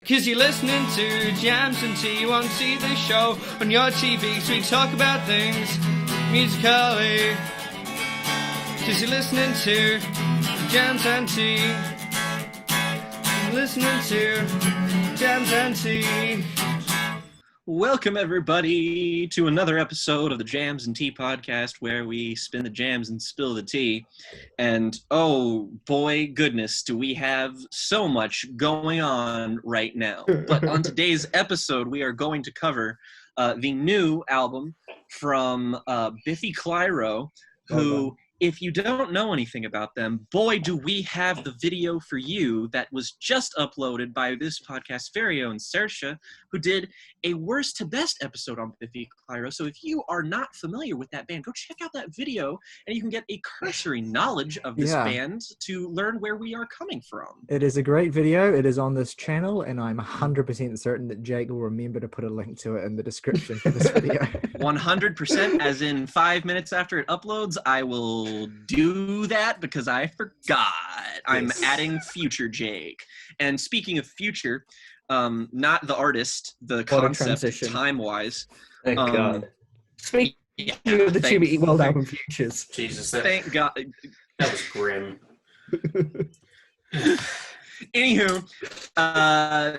Cause you're listening to Jams and Tea, you won't see the show on your TV, so we talk about things musically. Cause you're listening to Jams and Tea, you're listening to Jams and Tea. Welcome everybody to another episode of the Jams and Tea podcast, where we spin the jams and spill the tea. And oh boy, goodness, do we have so much going on right now. But on today's episode, we are going to cover the new album from Biffy Clyro, who, if you don't know anything about them, boy, do we have the video for you that was just uploaded by this podcast's very own Saoirse, who did a worst to best episode on Biffy Clyro. So if you are not familiar with that band, go check out that video, and you can get a cursory knowledge of this band to learn where we are coming from. It is a great video. It is on this channel, and I'm 100% certain that Jake will remember to put a link to it in the description for this video. 100%, as in 5 minutes after it uploads, I will do that because I forgot. I'm adding future Jake. And speaking of future, not the artist, the concept, time-wise. Thank God. Speaking of the Jimmy Eat World album futures. Jesus, thank God. That was grim. Anywho,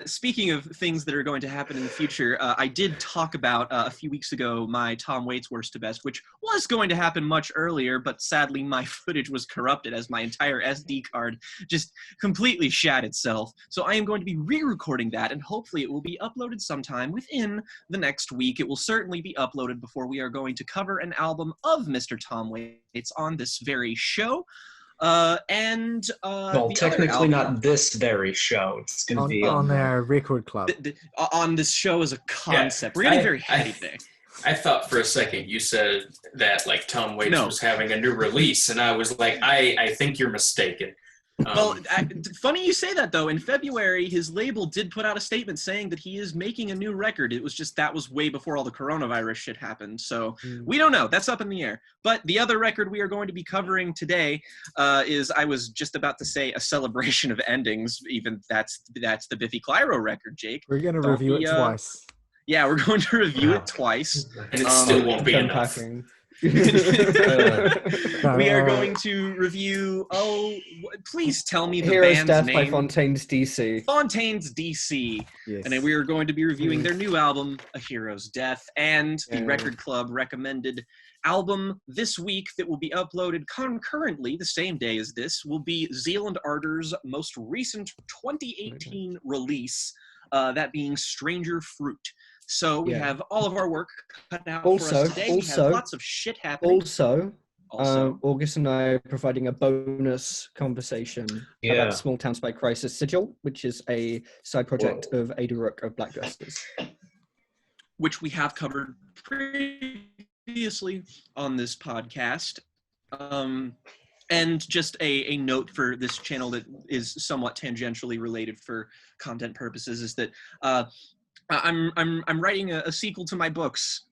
speaking of things that are going to happen in the future, I did talk about a few weeks ago my Tom Waits worst to best, which was going to happen much earlier, but sadly my footage was corrupted as my entire SD card just completely shat itself. So I am going to be re-recording that, and hopefully it will be uploaded sometime within the next week. It will certainly be uploaded before we are going to cover an album of Mr. Tom Waits on this very show. Well, technically not this very show. It's going to be on their record club. On this show as a concept. We're getting very heady today. I thought for a second you said that like Tom Waits was having a new release, and I was like, I think you're mistaken. Well, funny you say that, though. In February, his label did put out a statement saying that he is making a new record. It was just that was way before all the coronavirus shit happened. So we don't know. That's up in the air. But the other record we are going to be covering today is, I was just about to say, a celebration of endings. Even that's the Biffy Clyro record, Jake. We're going to review it twice. Yeah, we're going to review it twice. And it still won't be enough. We are going to review, please tell me the Hero's band's Death name. by Fontaines DC. Fontaines DC. Yes. And then we are going to be reviewing their new album, A Hero's Death, and the Record Club recommended album this week that will be uploaded concurrently the same day as this will be Zealand Ardor's most recent 2018 release, that being Stranger Fruit. So we have all of our work cut out for us today. We have lots of shit happening. Also, August and I are providing a bonus conversation about Small Town Spy Crisis Sigil, which is a side project of Ada Rook of Black Dresses, which we have covered previously on this podcast. And just a note for this channel that is somewhat tangentially related for content purposes is that I'm writing a sequel to my books,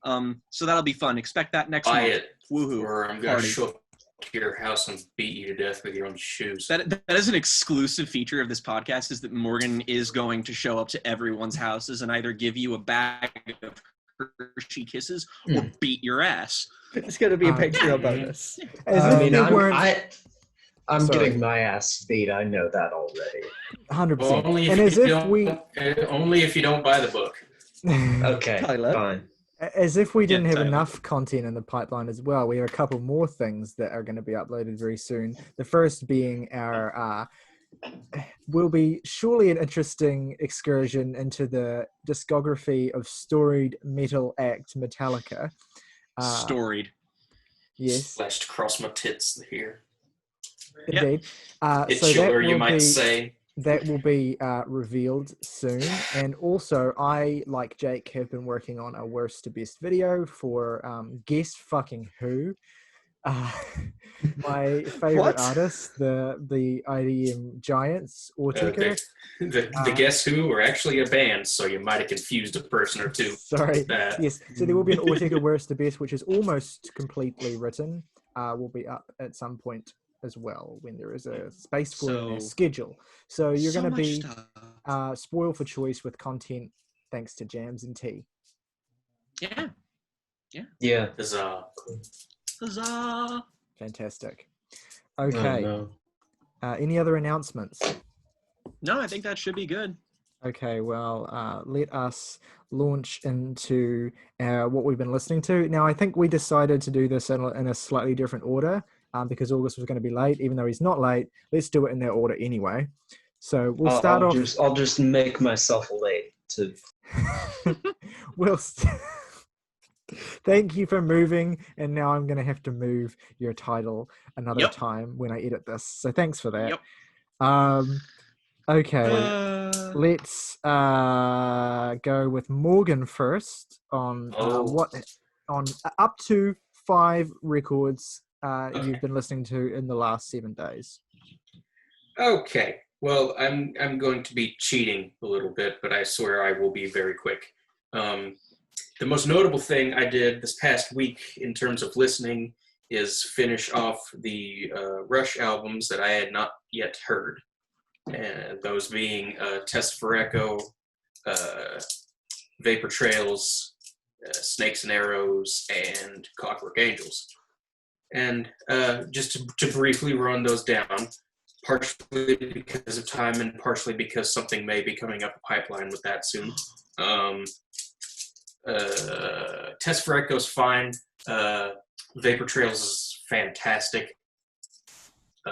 so that'll be fun. Expect that next month. Buy it, woohoo! or I'm going to show up to your house and beat you to death with your own shoes. That is an exclusive feature of this podcast, is that Morgan is going to show up to everyone's houses and either give you a bag of Hershey Kisses or beat your ass. It's going to be a Patreon bonus. I'm getting my ass beat. I know that already. 100%. Only if you don't buy the book. Okay, Tyler. Fine. As if we didn't have enough content in the pipeline as well, we have a couple more things that are going to be uploaded very soon. The first being our will be surely an interesting excursion into the discography of storied metal act Metallica. Storied. Yes. Slashed across my tits here. Indeed. Titular, you might say. That will be revealed soon. And also, I, like Jake, have been working on a worst to best video for Guess Fucking Who. My favorite artist, the IDM Giants, Ortega. The Guess Who are actually a band, so you might have confused a person or two. Sorry. Yes. So there will be an Ortega worst to best, which is almost completely written. Will be up at some point as well when there is a space for it in their schedule. So you're going to be spoiled for choice with content thanks to Jams and Tea. Yeah. Huzzah. Fantastic. Okay. Oh, no. Any other announcements? No, I think that should be good. Okay, well, let us launch into what we've been listening to. Now, I think we decided to do this in a slightly different order because August was going to be late. Even though he's not late, let's do it in that order anyway. So we'll start off. I'll just make myself late to. Thank you for moving, and now I'm going to have to move your title another time when I edit this. So thanks for that. Okay, let's go with Morgan first on on up to 5 records you've been listening to in the last 7 days. Okay. Well, I'm going to be cheating a little bit, but I swear I will be very quick. The most notable thing I did this past week in terms of listening is finish off the Rush albums that I had not yet heard. And those being Test for Echo, Vapor Trails, Snakes and Arrows, and Clockwork Angels. And just to briefly run those down, partially because of time and partially because something may be coming up the pipeline with that soon. Test for Echo's fine. Vapor Trails is fantastic.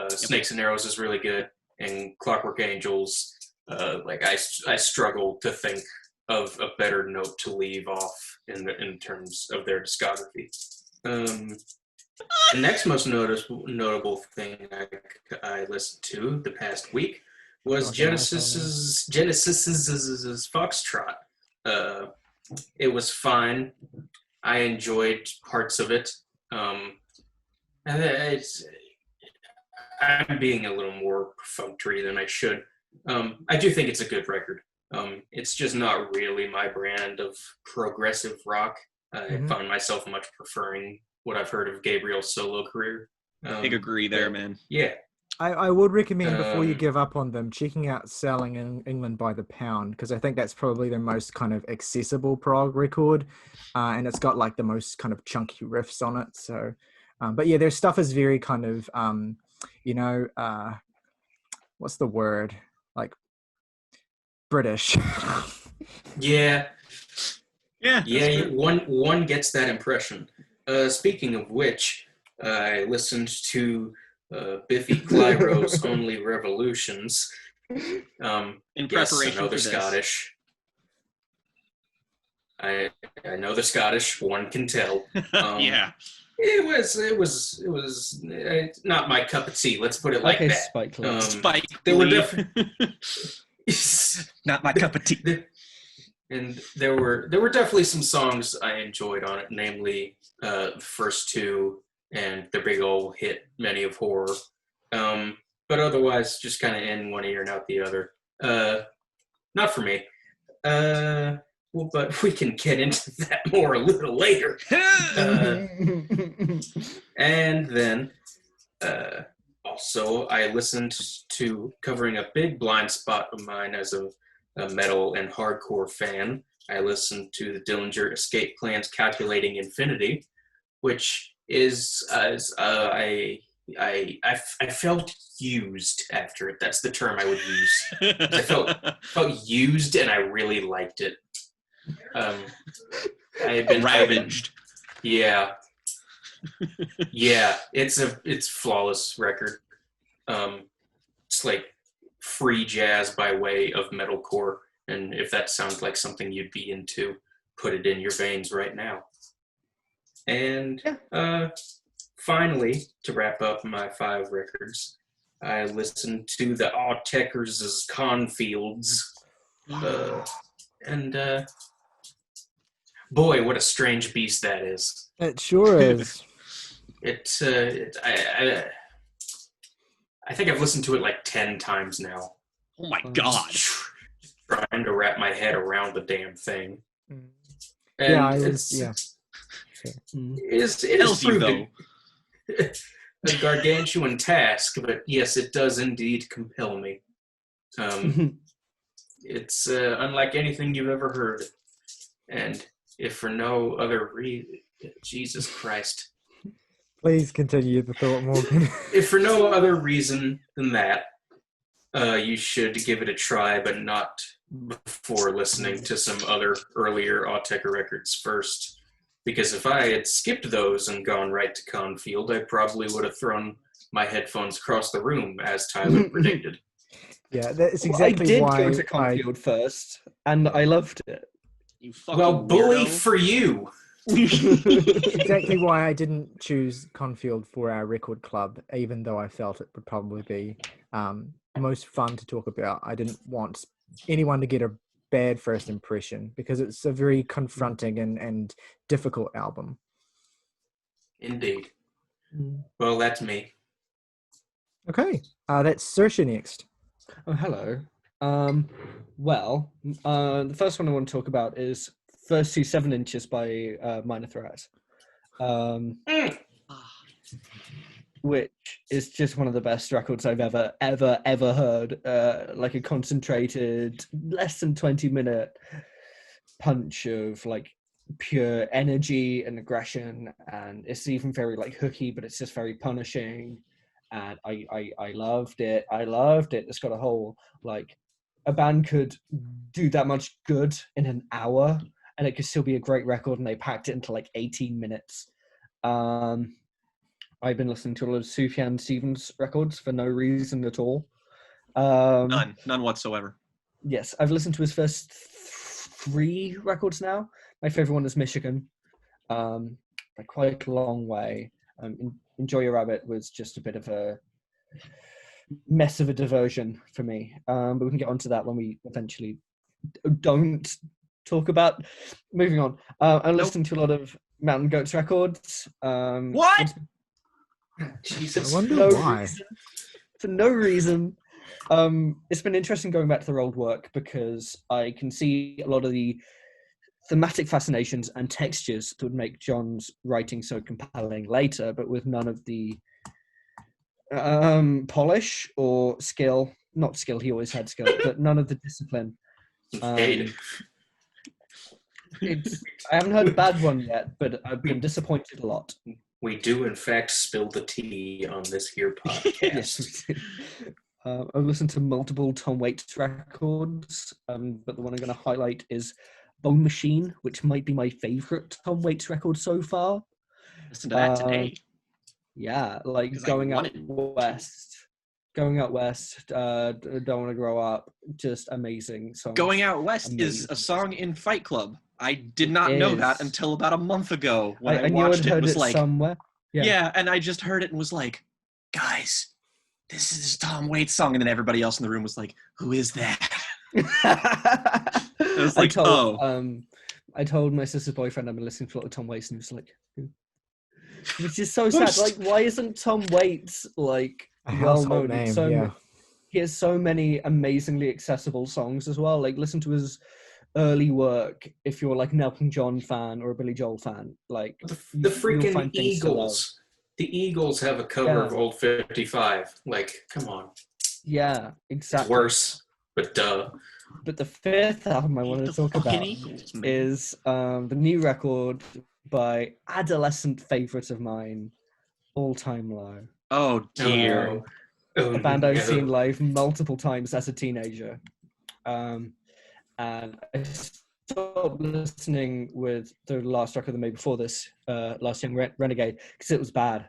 Snakes and Arrows is really good. And Clockwork Angels, I struggle to think of a better note to leave off in terms of their discography. The next most notable thing I listened to the past week was Genesis's Foxtrot. It was fine. I enjoyed parts of it. I'm being a little more perfunctory than I should. I do think it's a good record. It's just not really my brand of progressive rock. I found myself much preferring what I've heard of Gabriel's solo career. Big agree there, man. Yeah. I would recommend before you give up on them, checking out Selling in England by the Pound, because I think that's probably their most kind of accessible prog record, and it's got like the most kind of chunky riffs on it. So, but yeah, their stuff is very kind of what's the word? Like British. Yeah. One gets that impression. Speaking of which, I listened to Biffy Clyro's Only Revolutions. In preparation I know for they're this. Scottish. I know they're Scottish. One can tell. Yeah. It was not my cup of tea. Let's put it like that. Spike Lee. Spike They were Lee. definitely Not my cup of tea. And there were definitely some songs I enjoyed on it, namely the first 2 and the big old hit Many of Horror. But otherwise, just kind of in one ear and out the other. Not for me. Well, but we can get into that more a little later. And then also I listened to, covering a big blind spot of mine as a metal and hardcore fan, I listened to the Dillinger Escape Plan's Calculating Infinity, which is I felt used after it. That's the term I would use. I felt used, and I really liked it. I had been Ravaged. Yeah, it's flawless record. It's like free jazz by way of metalcore, and if that sounds like something you'd be into, put it in your veins right now. And finally, to wrap up my 5 records, I listened to the Autechers' Cornfields, and boy, what a strange beast that is. It sure is. I think I've listened to it like 10 times now. Oh my God. Trying to wrap my head around the damn thing. And Yeah, it is proving, a gargantuan task, but yes, it does indeed compel me. It's unlike anything you've ever heard. And if for no other reason, Jesus Christ. Please continue the thought, Morgan. If for no other reason than that, you should give it a try, but not before listening to some other earlier Autechre records first. Because if I had skipped those and gone right to Confield, I probably would have thrown my headphones across the room, as Tyler predicted. Yeah, that's exactly I why did go to Confield first, and I loved it. You fucking Well, bully weirdo. for you. exactly why I didn't choose Confield for our record club, even though I felt it would probably be most fun to talk about. I didn't want anyone to get a bad first impression because it's a very confronting and difficult album. Indeed. Well, that's me. Okay, that's Saoirse next. Oh, hello. The first one I want to talk about is First 2 7 Inches by Minor Threat. Which is just one of the best records I've ever heard. Like a concentrated, less than 20-minute punch of like pure energy and aggression, and it's even very like hooky, but it's just very punishing. And I loved it. It's got a whole like a band could do that much good in an hour, and it could still be a great record. And they packed it into like 18 minutes. I've been listening to a lot of Sufjan Stevens records for no reason at all. None whatsoever. Yes, I've listened to his first 3 records now. My favorite one is Michigan, by quite a long way. Enjoy Your Rabbit was just a bit of a mess of a diversion for me. But we can get onto that when we eventually don't talk about. Moving on. I listened to a lot of Mountain Goats records. What? Jesus. I wonder why. For no reason. It's been interesting going back to their old work because I can see a lot of the thematic fascinations and textures that would make John's writing so compelling later, but with none of the polish or skill. Not skill, he always had skill, but none of the discipline. I haven't heard a bad one yet, but I've been disappointed a lot. We do, in fact, spill the tea on this here podcast. Yes. I've listened to multiple Tom Waits records, but the one I'm going to highlight is Bone Machine, which might be my favorite Tom Waits record so far. Listen to that today. Yeah, like Going Out West, Don't Want to Grow Up, just amazing song. Going Out West is a song in Fight Club. I did not know that until about a month ago when I watched it. It was like somewhere. Yeah, and I just heard it and was like, guys, this is Tom Waits' song, and then everybody else in the room was like, who is that? I was like, I told my sister's boyfriend I've been listening to a lot of Tom Waits, and he was like, who? Which is so sad. Like, why isn't Tom Waits like A well household known? name, He has so many amazingly accessible songs as well. Like, listen to his early work if you're like an Elton John fan or a Billy Joel fan. Like the freaking Eagles. The Eagles have a cover of Old 55. Like, come on. Yeah, exactly. It's worse, but duh. But the 5th album I want to talk about is the new record by adolescent favorite of mine, All Time Low. Oh dear. A band I've seen live multiple times as a teenager. And I stopped listening with the last record they made before this, Last Young Renegade, because it was bad.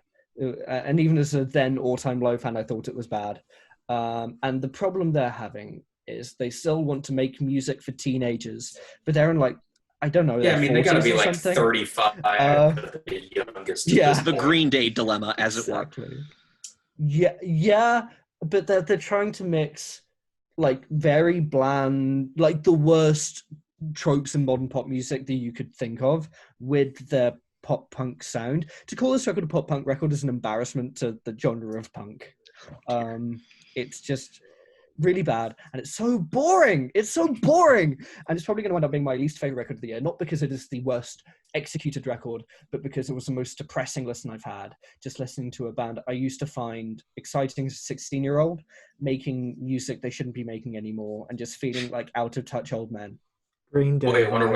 And even as a then all-time low fan, I thought it was bad. And the problem they're having is they still want to make music for teenagers, but they're in like, I don't know. Yeah, I mean, they gotta be like something. 35 the youngest. Yeah. It's the Green Day dilemma, as Exactly. it were. Yeah, but they're trying to mix like very bland, like the worst tropes in modern pop music that you could think of with their pop punk sound. To call this record a pop punk record is an embarrassment to the genre of punk. It's just really bad, and it's so boring. It's so boring, and it's probably going to end up being my least favorite record of the year. Not because it is the worst executed record, but because it was the most depressing listen I've had. Just listening to a band I used to find exciting as a 16-year-old making music they shouldn't be making anymore, and just feeling like out of touch old men. Green Day. Boy, I wonder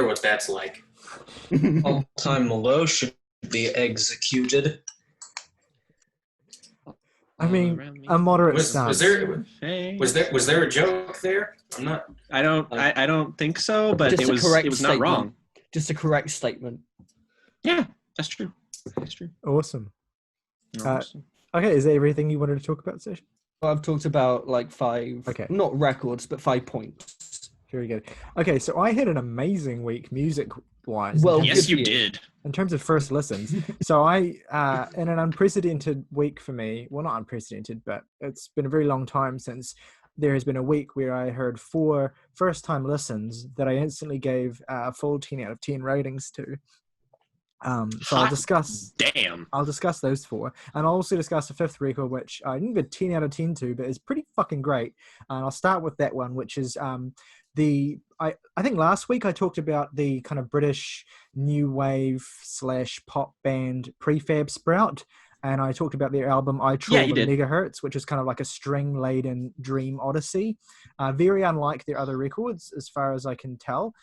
what that's like. All-time low should be executed. I mean, a moderate stance. Was there a joke there? I'm not. I don't think so, but it was not wrong. Just a correct statement. Yeah, that's true. That's true. Awesome. Okay, is that everything you wanted to talk about, Sash? Well, I've talked about like 5, not records, but 5 points. Very good. Okay, so I had an amazing week music-wise. Well, yes, you did. In terms of first listens. So I, in an unprecedented week for me, well, not unprecedented, but it's been a very long time since there has been a week where I heard 4 first-time listens that I instantly gave full 10 out of 10 ratings to. So I'll discuss those 4, and I'll also discuss a 5th record which I didn't give a 10 out of 10 to, but is pretty fucking great. And I'll start with that one, which is I think last week I talked about the kind of British new wave / pop band Prefab Sprout, and I talked about their album I Troll the Megahertz, which is kind of like a string-laden dream odyssey, very unlike their other records as far as I can tell.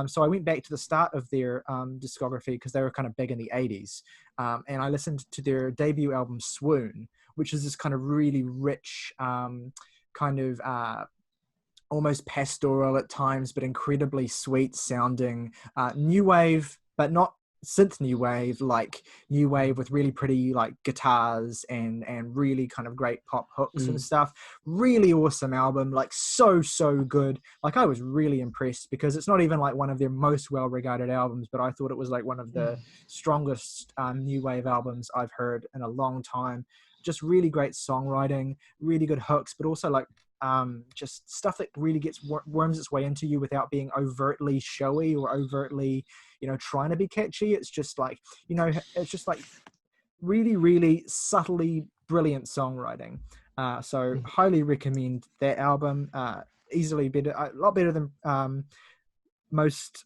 So I went back to the start of their discography because they were kind of big in the 80s, and I listened to their debut album Swoon, which is this kind of really rich kind of almost pastoral at times, but incredibly sweet sounding new wave, but not synth new wave, like new wave with really pretty like guitars and really kind of great pop hooks and stuff. Really awesome album, like so good. Like I was really impressed because it's not even like one of their most well regarded albums, but I thought it was like one of the strongest new wave albums I've heard in a long time. Just really great songwriting, really good hooks, but also like just stuff that really worms its way into you without being overtly showy or overtly, trying to be catchy. It's just like, it's just like really subtly brilliant songwriting. So highly recommend that album. Easily better, a lot better than most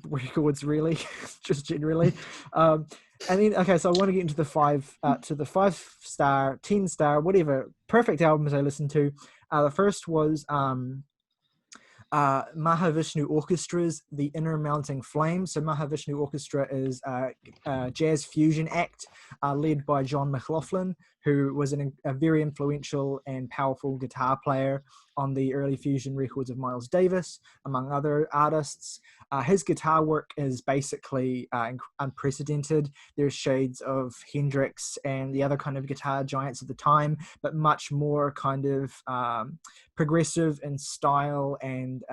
records, really, just generally. And then, okay, so I want to get into the 5-star, 10-star, whatever, perfect albums I listened to. The first was Mahavishnu Orchestra's The Inner Mounting Flame. So Mahavishnu Orchestra is a jazz fusion act led by John McLaughlin, who was a very influential and powerful guitar player on the early fusion records of Miles Davis, among other artists. His guitar work is basically unprecedented. There's shades of Hendrix and the other kind of guitar giants of the time, but much more kind of progressive in style and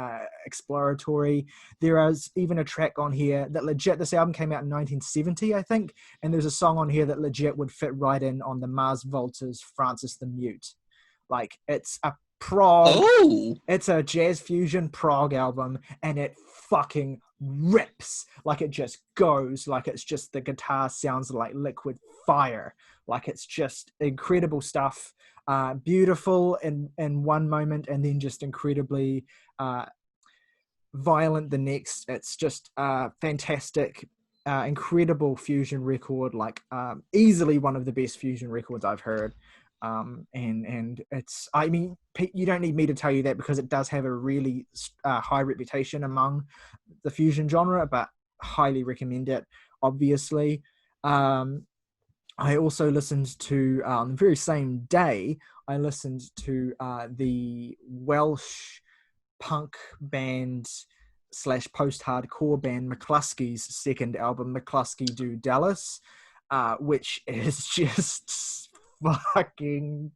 exploratory. There is even a track on here that legit, this album came out in 1970, I think, and there's a song on here that legit would fit right in on the Mars Volta's Francis the Mute. Like, it's a prog, it's a jazz fusion prog album, and it fucking rips. Like, it just goes, like it's just, the guitar sounds like liquid fire. Like, it's just incredible stuff. Beautiful in one moment, and then just incredibly violent the next. It's just fantastic, incredible fusion record, like easily one of the best fusion records I've heard. And it's, I mean, you don't need me to tell you that because it does have a really high reputation among the fusion genre, but highly recommend it, obviously. I also listened to, the very same day, I listened to the Welsh punk band / post-hardcore band McCluskey's second album, McCluskey Do Dallas, which is just fucking...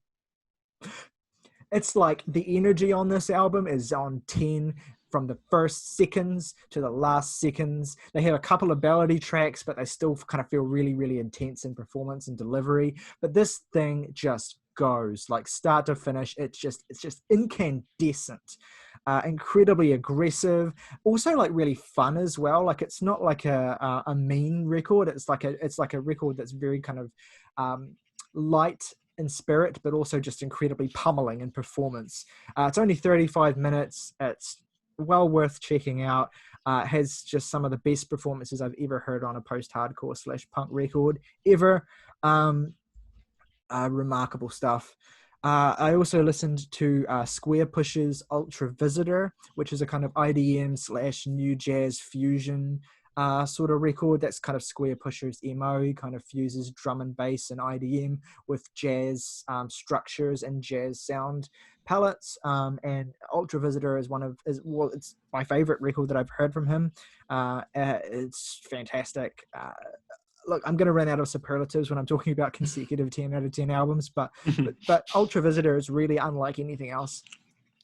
It's like the energy on this album is on 10 from the first seconds to the last seconds. They have a couple of ballady tracks, but they still kind of feel really, really intense in performance and delivery. But this thing just goes, like, start to finish. It's just incandescent, incredibly aggressive. Also, like, really fun as well. Like, it's not like a mean record. It's like a record that's very kind of light in spirit, but also just incredibly pummeling in performance. It's only 35 minutes. It's well worth checking out. It has just some of the best performances I've ever heard on a post-hardcore / punk record ever. Remarkable stuff. I also listened to Square Push's Ultra Visitor, which is a kind of IDM / new jazz fusion sort of record. That's kind of Square Pusher's MO. He kind of fuses drum and bass and IDM with jazz structures and jazz sound palettes. And Ultra Visitor is it's my favorite record that I've heard from him. It's fantastic. Look, I'm going to run out of superlatives when I'm talking about consecutive 10 out of 10 albums, but Ultra Visitor is really unlike anything else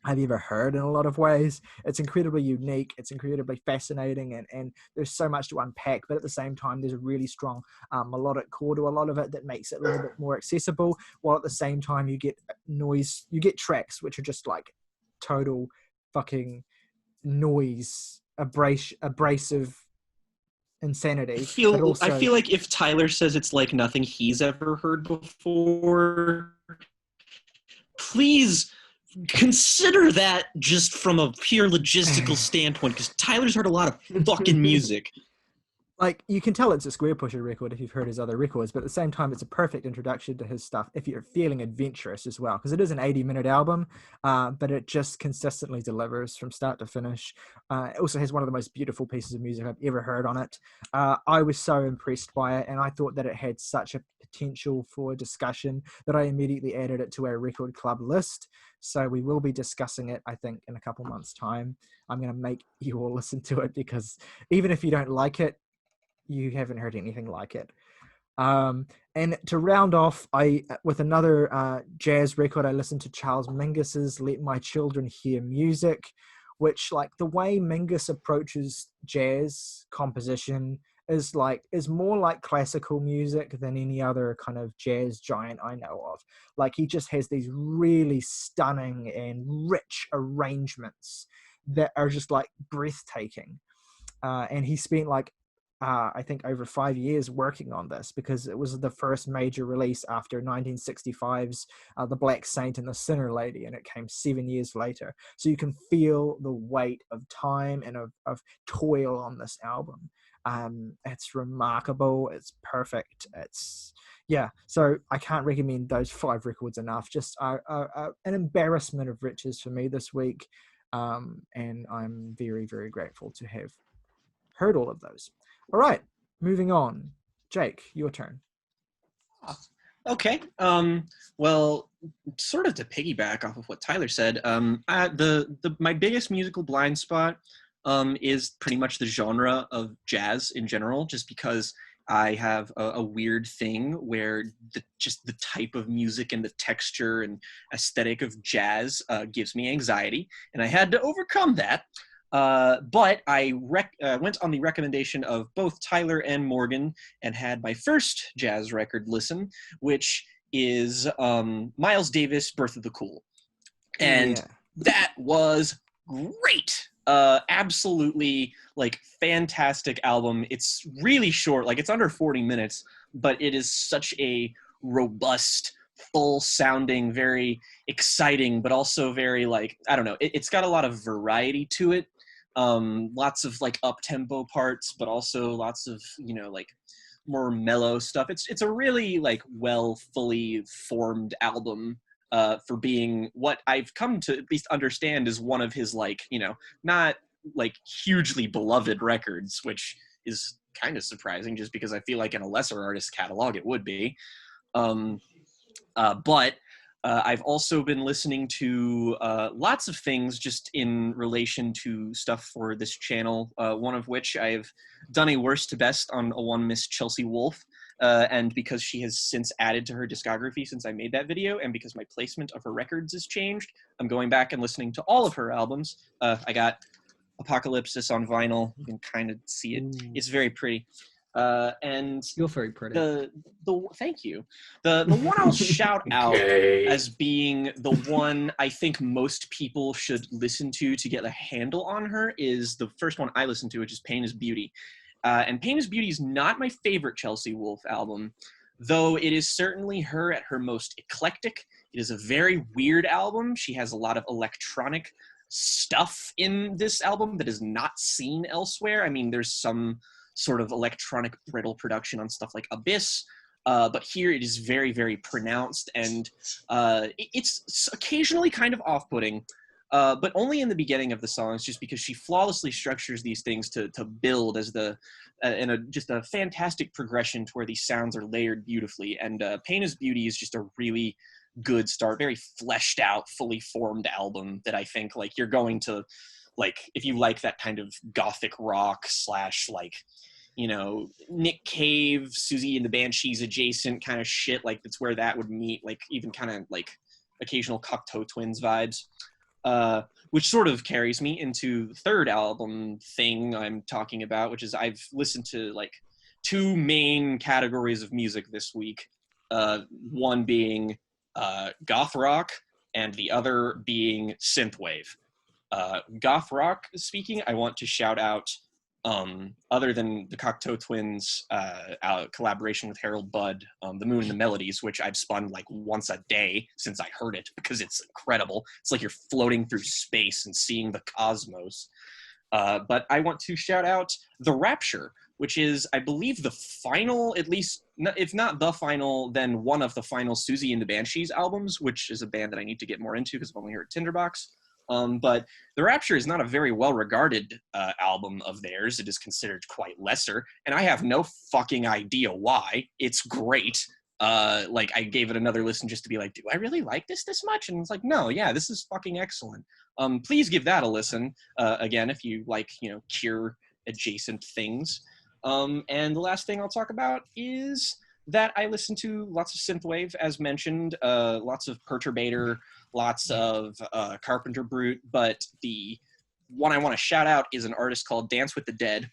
I've ever heard in a lot of ways. It's incredibly unique. It's incredibly fascinating, and there's so much to unpack, but at the same time, there's a really strong melodic core to a lot of it that makes it a little bit more accessible, while at the same time you get tracks which are just like total fucking noise, abrasive insanity. I feel like if Tyler says it's like nothing he's ever heard before, please consider that just from a pure logistical standpoint, because Tyler's heard a lot of fucking music. Like, you can tell it's a Square Pusher record if you've heard his other records, but at the same time, it's a perfect introduction to his stuff if you're feeling adventurous as well, because it is an 80-minute album, but it just consistently delivers from start to finish. It also has one of the most beautiful pieces of music I've ever heard on it. I was so impressed by it, and I thought that it had such a potential for discussion that I immediately added it to our record club list. So we will be discussing it, I think, in a couple months' time. I'm going to make you all listen to it, because even if you don't like it, you haven't heard anything like it. And to round off, with another jazz record, I listened to Charles Mingus's Let My Children Hear Music, which, like, the way Mingus approaches jazz composition is more like classical music than any other kind of jazz giant I know of. Like, he just has these really stunning and rich arrangements that are just like breathtaking. And he spent I think over 5 years working on this, because it was the first major release after 1965's The Black Saint and the Sinner Lady, and it came 7 years later. So you can feel the weight of time and of toil on this album. It's remarkable. It's perfect. So I can't recommend those 5 records enough. Just an embarrassment of riches for me this week. And I'm very, very grateful to have heard all of those. All right, moving on. Jake, your turn. Okay. Well, sort of to piggyback off of what Tyler said, my biggest musical blind spot is pretty much the genre of jazz in general, just because I have a weird thing where the type of music and the texture and aesthetic of jazz gives me anxiety, and I had to overcome that. But I went on the recommendation of both Tyler and Morgan and had my first jazz record listen, which is Miles Davis' Birth of the Cool. And that was great. Absolutely, fantastic album. It's really short, it's under 40 minutes, but it is such a robust, full sounding, very exciting, but also very I don't know, it's got a lot of variety to it. Lots of up-tempo parts, but also lots of more mellow stuff. It's a really fully formed album for being what I've come to at least understand is one of his not hugely beloved records, which is kind of surprising just because I feel like in a lesser artist catalog it would be. But I've also been listening to lots of things just in relation to stuff for this channel, one of which I've done a worst to best on a one Miss Chelsea Wolfe, and because she has since added to her discography since I made that video, and because my placement of her records has changed, I'm going back and listening to all of her albums. I got Apocalypsis on vinyl. You can kind of see it. It's very pretty. And you're very pretty. Thank you. The one I'll shout out as being the one I think most people should listen to get a handle on her is the first one I listened to, which is Pain is Beauty. And Pain is Beauty is not my favorite Chelsea Wolfe album, though it is certainly her at her most eclectic. It is a very weird album. She has a lot of electronic stuff in this album that is not seen elsewhere. I mean, there's some sort of electronic brittle production on stuff like Abyss, but here it is very, very pronounced, and it's occasionally kind of off-putting, but only in the beginning of the songs, just because she flawlessly structures these things to build as just a fantastic progression to where these sounds are layered beautifully. And Pain is Beauty is just a really good start, very fleshed out, fully formed album that I think like you're going to like if you like that kind of gothic rock / like, you know, Nick Cave, Susie and the Banshees adjacent kind of shit, like that's where that would meet, like even kind of like occasional Cocteau Twins vibes, which sort of carries me into the third album thing I'm talking about, which is I've listened to like two main categories of music this week, one being goth rock and the other being synthwave. Goth rock speaking, I want to shout out, other than the Cocteau Twins collaboration with Harold Budd, The Moon and the Melodies, which I've spun like once a day since I heard it because it's incredible. It's like you're floating through space and seeing the cosmos. But I want to shout out The Rapture, which is, I believe, the final, at least, if not the final, then one of the final Susie and the Banshees albums, which is a band that I need to get more into because I've only heard Tinderbox. But The Rapture is not a very well-regarded album of theirs. It is considered quite lesser, and I have no fucking idea why. It's great. Like, I gave it another listen just to be like, do I really like this much? And it's like, no, yeah, this is fucking excellent. Please give that a listen, again, if you like, you know, Cure-adjacent things. And the last thing I'll talk about is that I listen to lots of synthwave, as mentioned, lots of Perturbator, lots of Carpenter Brute, but the one I want to shout out is an artist called Dance with the Dead.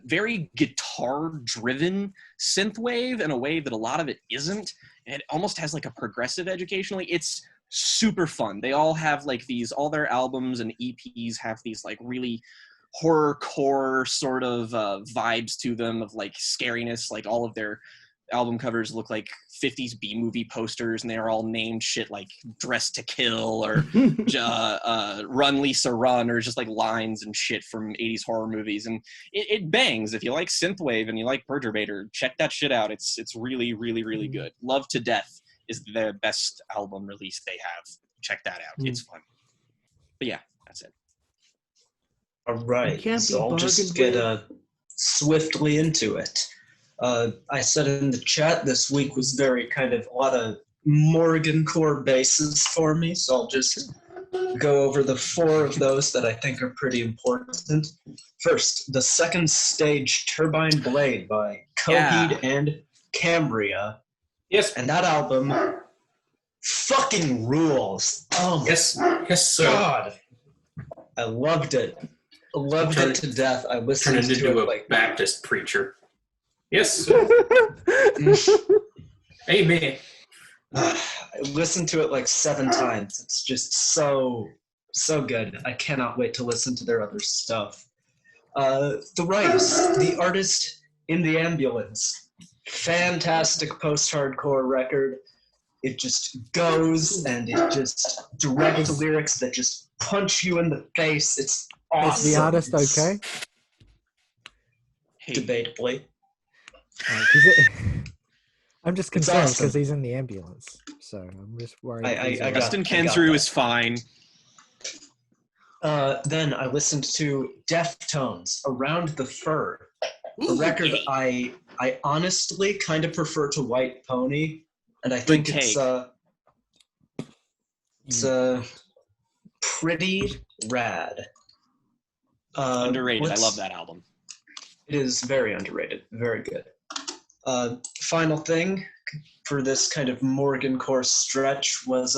Very guitar-driven synthwave in a way that a lot of it isn't. It almost has like a progressive educationally. It's super fun. They all have like these, all their albums and EPs have these like really horrorcore sort of vibes to them of like scariness. Like all of their album covers look like 50s B-movie posters, and they're all named shit like Dress to Kill or Run Lisa Run, or just like lines and shit from 80s horror movies. And it bangs. If you like synthwave and you like Perturbator, check that shit out. It's really, really, really good. Love to Death is the best album release they have. Check that out. It's fun. But yeah, that's it. All right, so I'll just get swiftly into it. I said in the chat this week was very kind of a lot of Morgan core bases for me, so I'll just go over the 4 of those that I think are pretty important. First, the Second Stage Turbine Blade by Coheed and Cambria. Yes. And that album fucking rules. Oh my sir. God. I loved it. I loved it to death. I listened Turned to into it a like Baptist preacher. Yes. Amen. I listened to it like 7 times. It's just so good. I cannot wait to listen to their other stuff. The Rice, the artist in the ambulance. Fantastic post-hardcore record. It just goes and it just direct lyrics that just punch you in the face. It's awesome. Is the artist okay? Debatably. I'm just concerned because he's in the ambulance, so I'm just worried. Justin Kensrue is fine. Then I listened to Deftones, Around the Fur, a record I honestly kind of prefer to White Pony, and I think it's pretty rad. Underrated. I love that album. It is very underrated. Very good. Final thing for this kind of Morgan core stretch was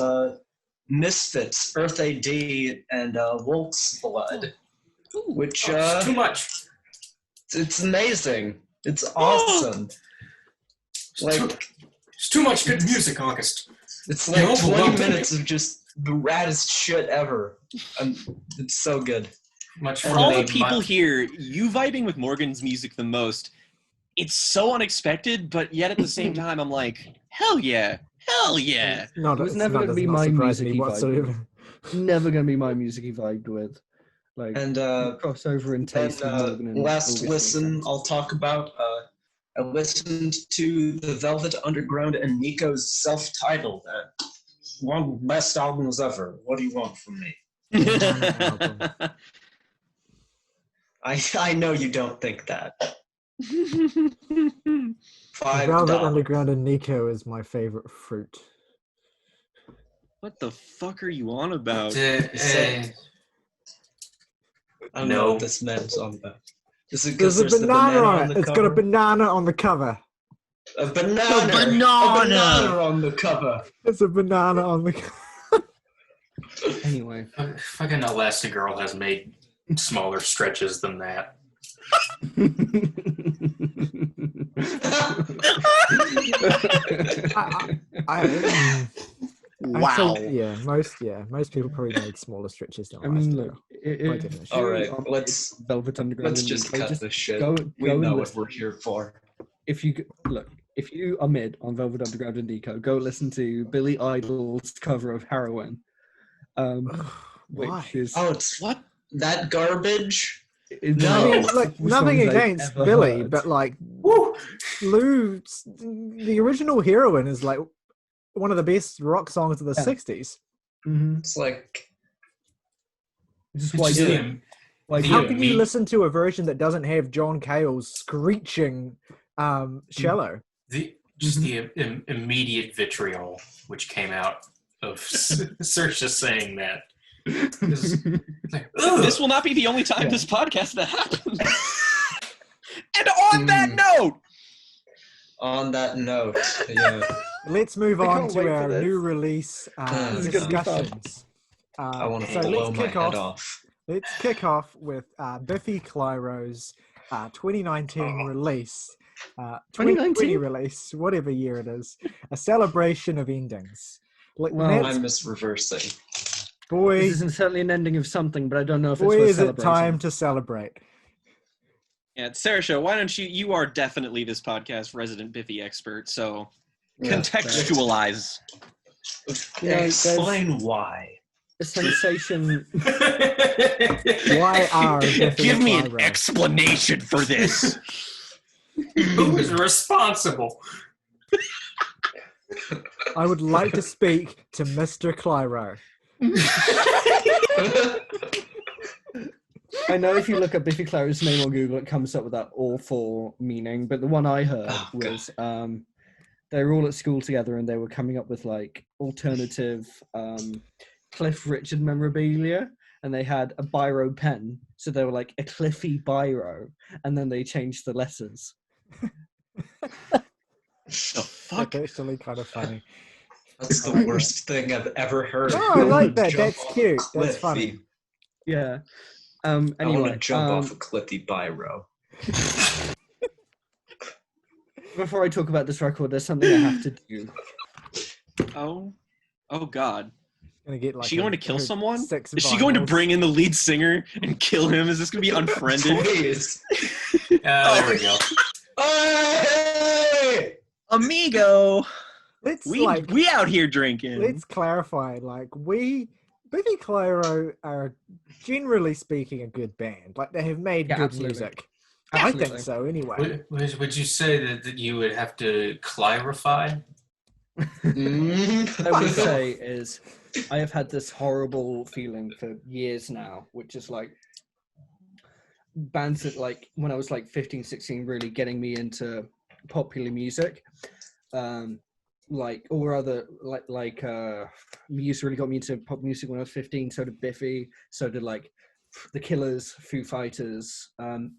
Misfits, Earth AD, and Wolf's Blood, which it's too much. It's amazing. It's awesome. It's too much good music, August. It's like 20 minutes of just the raddest shit ever. It's so good. For all the people here, you vibing with Morgan's music the most it's so unexpected, but yet at the same time, I'm like, hell yeah. It was never going to be my music whatsoever. Never going to be my music he vibed with. Like, And crossover in taste with Morgan and last August listen I'll talk about. I listened to the Velvet Underground and Nico's self-titled. One of the best albums ever. What do you want from me? I know you don't think that. Velvet Underground and Nico is my favorite fruit. What the fuck are you on about? I don't know what this man's on about. There's a banana on it. It's got a banana on the cover. A banana on the cover. It's a banana on the cover. Anyway. Fucking Elastigirl has made smaller stretches than that. Wow. Most people probably made smaller stretches than look. All right, let's Velvet just cut this shit. We know what we're here for. If you are mid on Velvet Underground and Nico, go listen to Billy Idol's cover of Heroin. Which is it's what? That garbage? No. I mean, nothing against Billy, but Lou, the original Heroin is like one of the best rock songs of the 60s. Mm-hmm. It's like... How can you listen to a version that doesn't have John Cale's screeching cello? The immediate vitriol which came out of Saoirse saying that. This will not be the only time this podcast that happens. And on that note, let's move on to our new release discussions. I want to blow my head off. Let's kick off with Biffy Clyro's 2019 release. 2020 release, whatever year it is. A celebration of endings. I'm misreversing. Boy, this isn't certainly an ending of something, but I don't know if it's worth is celebrating. It time to celebrate. Yeah, Saoirse, why don't you are definitely this podcast resident Biffy expert, so contextualize. Explain why. A sensation. Why are Biffy Give me an explanation for this. Who is responsible? I would like to speak to Mr. Clyro. I know if you look at Biffy Clyro's name on Google, it comes up with that awful meaning, but the one I heard was they were all at school together and they were coming up with like alternative Cliff Richard memorabilia, and they had a biro pen, so they were like a Cliffy biro, and then they changed the letters. The fuck? That's actually kind of funny. That's the worst thing I've ever heard. No, I like that. That's cute. That's funny. Yeah. Anyway, I want to jump off a Cliffy biro. Before I talk about this record, there's something I have to do. Oh God. Get, like, is she going to kill someone? Is she vinyls. going to bring in the lead singer and kill him? Is this going to be unfriended? Please. There we go. Hey! Amigo. We out here drinking. Let's clarify. Biffy Clyro are, generally speaking, a good band. Like, they have made good music. Absolutely. I think so, anyway. Would you say that you would have to clarify? What I would say is I have had this horrible feeling for years now, which is like bands that like when I was like 15, 16 really getting me into popular music. Like or other like Muse really got me into pop music when I was 15, so did Biffy, so did like The Killers, Foo Fighters, and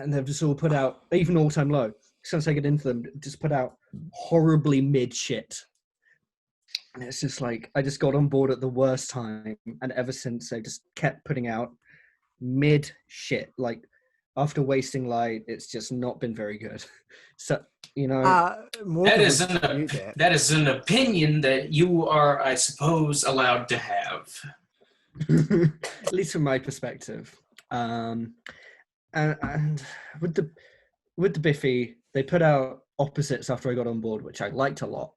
they've just all put out, even All Time Low, since I get into them, just put out horribly mid shit. And it's just like, I just got on board at the worst time, and ever since they just kept putting out mid shit. Like, after Wasting Light, it's just not been very good. So, you know... that is an opinion that you are, I suppose, allowed to have. At least from my perspective. And with the... with the Biffy, they put out Opposites after I got on board, which I liked a lot.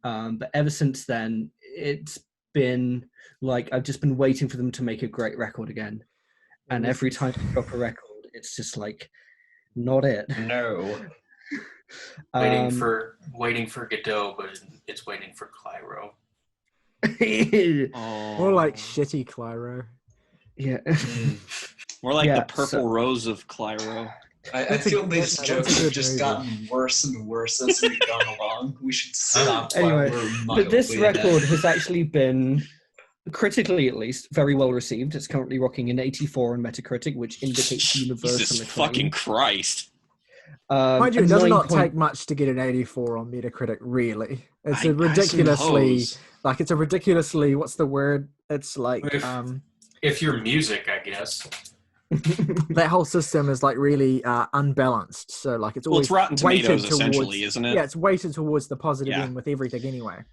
But ever since then, it's been like I've just been waiting for them to make a great record again. And every time they drop a record, it's just like, not it. No. Waiting for Godot, but it's waiting for Clyro. More like shitty Clyro. Yeah. More like the purple rose of Clyro. I feel these jokes have just gotten worse and worse as we've gone along. We should stop. Anyway, but this record has actually been, critically at least, very well received. It's currently rocking an 84 on Metacritic, which indicates universal Jesus acclaim. fucking Christ. Mind you, it does not take much to get an 84 on Metacritic, really. It's a ridiculously, what's the word? It's like... if you're music, I guess. That whole system is like really unbalanced. So like it's always Rotten Tomatoes weighted essentially, isn't it? Yeah, it's weighted towards the positive end with everything anyway.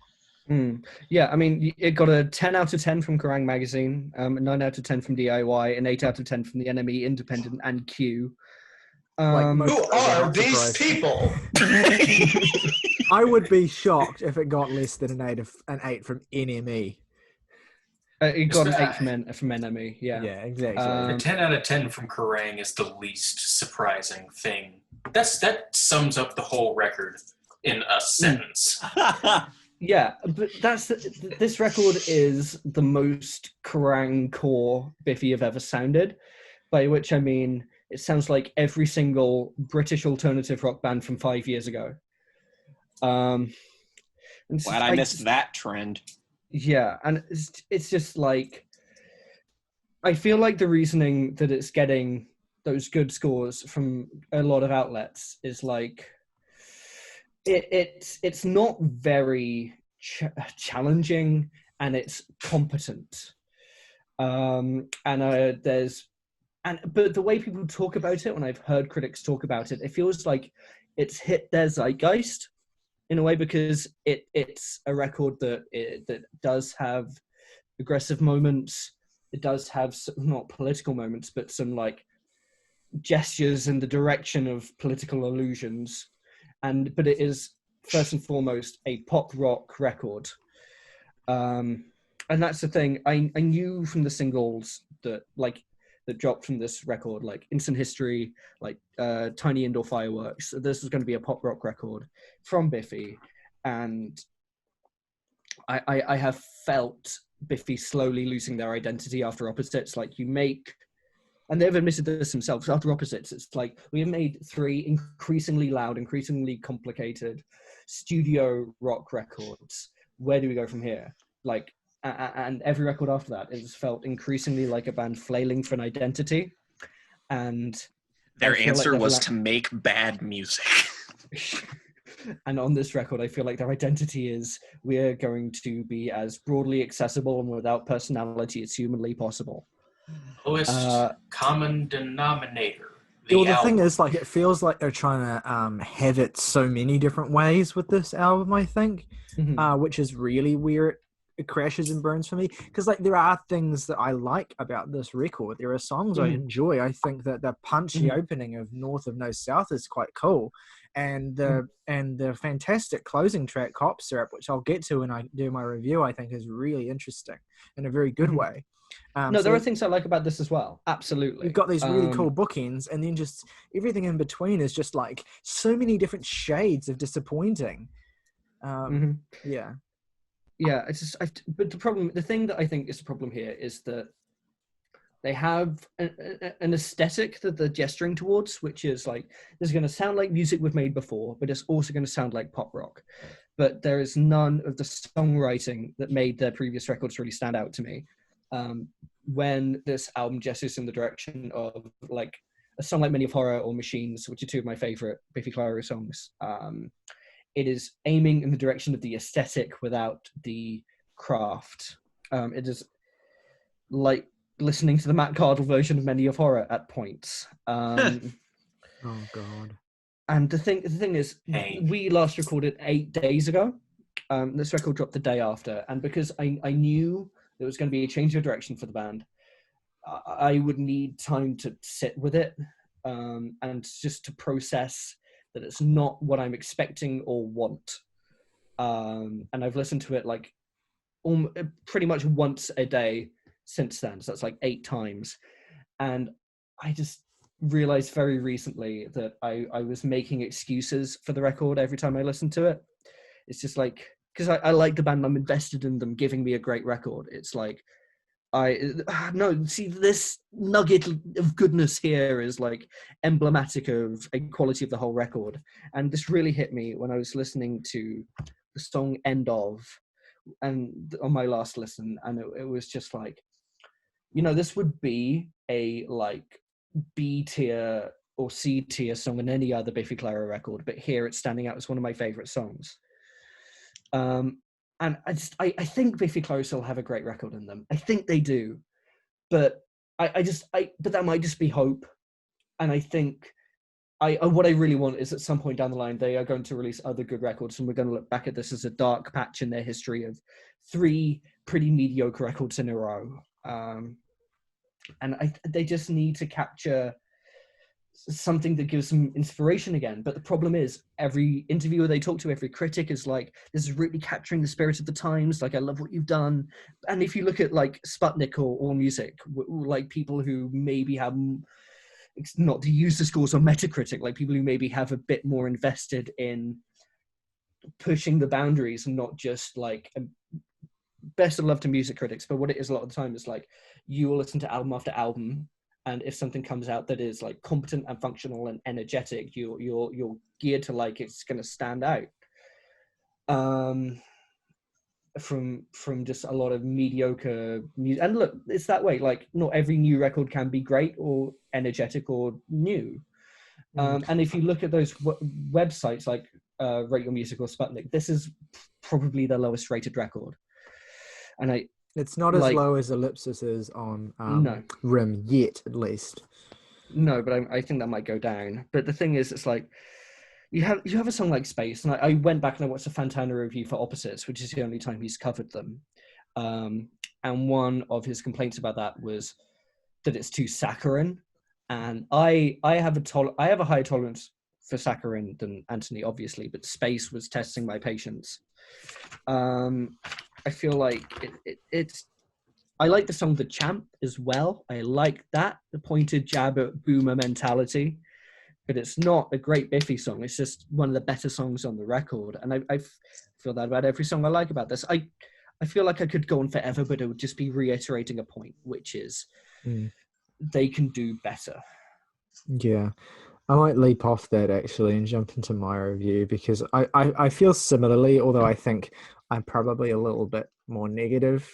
Yeah, I mean, it got a 10 out of 10 from Kerrang! Magazine, a 9 out of 10 from DIY, an 8 out of 10 from the NME Independent and Q. Who are these people? I would be shocked if it got less than an 8 from NME. It got an 8 from NME, yeah. Yeah, exactly. A 10 out of 10 from Kerrang! Is the least surprising thing. That sums up the whole record in a sentence. Yeah, but this record is the most Kerrang! Core Biffy have ever sounded, by which I mean it sounds like every single British alternative rock band from 5 years ago. Glad I missed that trend. Yeah, and it's just like, I feel like the reasoning that it's getting those good scores from a lot of outlets is like, it's not very challenging, and it's competent. But the way people talk about it, when I've heard critics talk about it, it feels like it's hit their zeitgeist in a way, because it's a record that does have aggressive moments. It does have not political moments, but some like gestures in the direction of political allusions. But it is first and foremost a pop rock record. And that's the thing. I knew from the singles that dropped from this record, like Instant History, like Tiny Indoor Fireworks, this was going to be a pop rock record from Biffy. And I have felt Biffy slowly losing their identity after Opposites. Like and they've admitted this themselves, after Opposites, it's like, we have made 3 increasingly loud, increasingly complicated studio rock records. Where do we go from here? Like, and every record after that, it's felt increasingly like a band flailing for an identity. And their answer was to make bad music. And on this record, I feel like their identity is, we're going to be as broadly accessible and without personality as humanly possible. Lowest common denominator. The thing is, like, it feels like they're trying to have it so many different ways with this album, I think, which is really where it crashes and burns for me. Because, like, there are things that I like about this record. There are songs I enjoy. I think that the punchy opening of North of No South is quite cool. And the fantastic closing track, Cop Syrup, which I'll get to when I do my review, I think is really interesting in a very good way. There are things I like about this as well. Absolutely. You've got these really cool bookends, and then just everything in between is just like so many different shades of disappointing. Yeah. Yeah, it's just, but the thing that I think is the problem here is that they have an aesthetic that they're gesturing towards, which is like, this is going to sound like music we've made before, but it's also going to sound like pop rock. But there is none of the songwriting that made their previous records really stand out to me. When this album gestures in the direction of like a song like Many of Horror or Machines, which are 2 of my favorite Biffy Clyro songs, it is aiming in the direction of the aesthetic without the craft. It is like listening to the Matt Cardle version of Many of Horror at points. Oh God. And the thing is, we last recorded 8 days ago. This record dropped the day after, and because I knew there was going to be a change of direction for the band, I would need time to sit with it and just to process that it's not what I'm expecting or want. And I've listened to it like pretty much once a day since then. So that's like 8 times. And I just realized very recently that I was making excuses for the record every time I listened to it. It's just like, because I like the band, I'm invested in them giving me a great record. It's like, this nugget of goodness here is like emblematic of a quality of the whole record. And this really hit me when I was listening to the song End Of, and on my last listen, and it was just like, this would be a like B tier or C tier song in any other Biffy Clyro record, but here it's standing out as one of my favorite songs. And I think Biffy Clyro still have a great record in them. I think they do, but but that might just be hope. And I think what I really want is at some point down the line, they are going to release other good records, and we're going to look back at this as a dark patch in their history of 3 pretty mediocre records in a row. And they just need to capture something that gives them inspiration again. But the problem is, every interviewer they talk to, every critic is like, this is really capturing the spirit of the times. Like, I love what you've done. And if you look at like Sputnik or AllMusic, like people who maybe have, not to use the scores on Metacritic, like people who maybe have a bit more invested in pushing the boundaries and not just like, best of love to music critics, but what it is a lot of the time is like, you will listen to album after album, and if something comes out that is like competent and functional and energetic, you're geared to like, it's going to stand out from just a lot of mediocre music. And look, it's that way. Like, not every new record can be great or energetic or new. And if you look at those websites like Rate Your Music or Sputnik, this is probably the lowest rated record. And it's not as low as Ellipsis is on Rim yet, at least. No, but I think that might go down. But the thing is, it's like, you have a song like Space, and I went back and I watched a Fontana review for Opposites, which is the only time he's covered them. And one of his complaints about that was that it's too saccharine. And I have a higher tolerance for saccharine than Anthony, obviously, but Space was testing my patience. I feel like it's. I like the song "The Champ" as well. I like that, the pointed jab at boomer mentality, but it's not a great Biffy song. It's just one of the better songs on the record, and I feel that about every song I like about this. I feel like I could go on forever, but it would just be reiterating a point, which is they can do better. Yeah. I might leap off that actually and jump into my review, because I feel similarly, although I think I'm probably a little bit more negative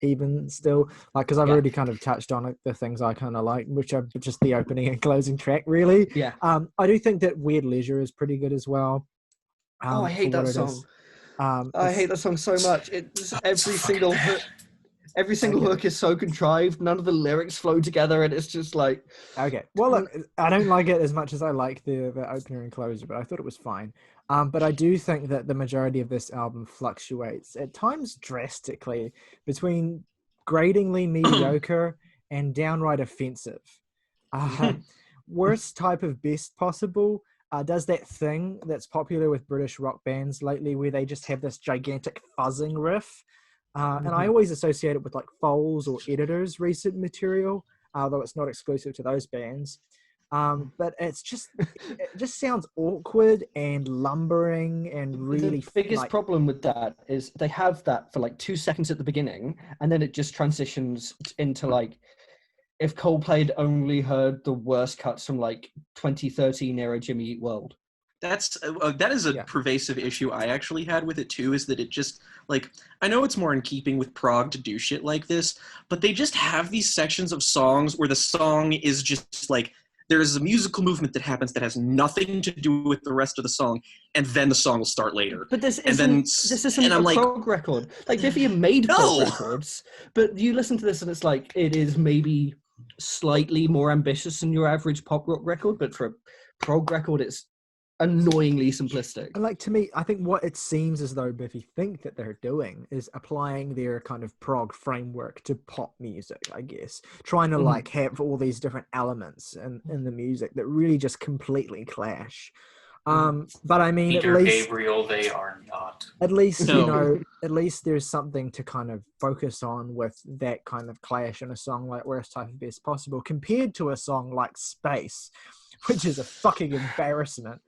even still, like, because I've already kind of touched on it, the things I kind of like, which are just the opening and closing track, really. Yeah. I do think that Weird Leisure is pretty good as well. I hate that song. I hate that song so much. It's every single hook is so contrived. None of the lyrics flow together, and it's just like... Okay. Well, look, I don't like it as much as I like the opener and closer, but I thought it was fine. But I do think that the majority of this album fluctuates, at times drastically, between gratingly mediocre and downright offensive. Worst type of best possible does that thing that's popular with British rock bands lately, where they just have this gigantic fuzzing riff. And I always associate it with like Foals or Editor's recent material, although it's not exclusive to those bands. But it just sounds awkward and lumbering and really... The biggest problem with that is they have that for like 2 seconds at the beginning, and then it just transitions into like, if Coldplay had only heard the worst cuts from like 2013 era Jimmy Eat World. That is a pervasive issue I actually had with it too, is that it just, like, I know it's more in keeping with prog to do shit like this, but they just have these sections of songs where the song is just like, there's a musical movement that happens that has nothing to do with the rest of the song, and then the song will start later. But this isn't a prog record. Like, Biffy made prog records, but you listen to this and it's like, it is maybe slightly more ambitious than your average pop rock record, but for a prog record, it's annoyingly simplistic. And like, to me, I think what it seems as though Biffy think that they're doing is applying their kind of prog framework to pop music, I guess. Trying to like have all these different elements in the music that really just completely clash. But I mean, Peter at least Gabriel, they are not. at least No. you know, at least there's something to kind of focus on with that kind of clash in a song like Worst Type of Best Possible, compared to a song like Space, which is a fucking embarrassment.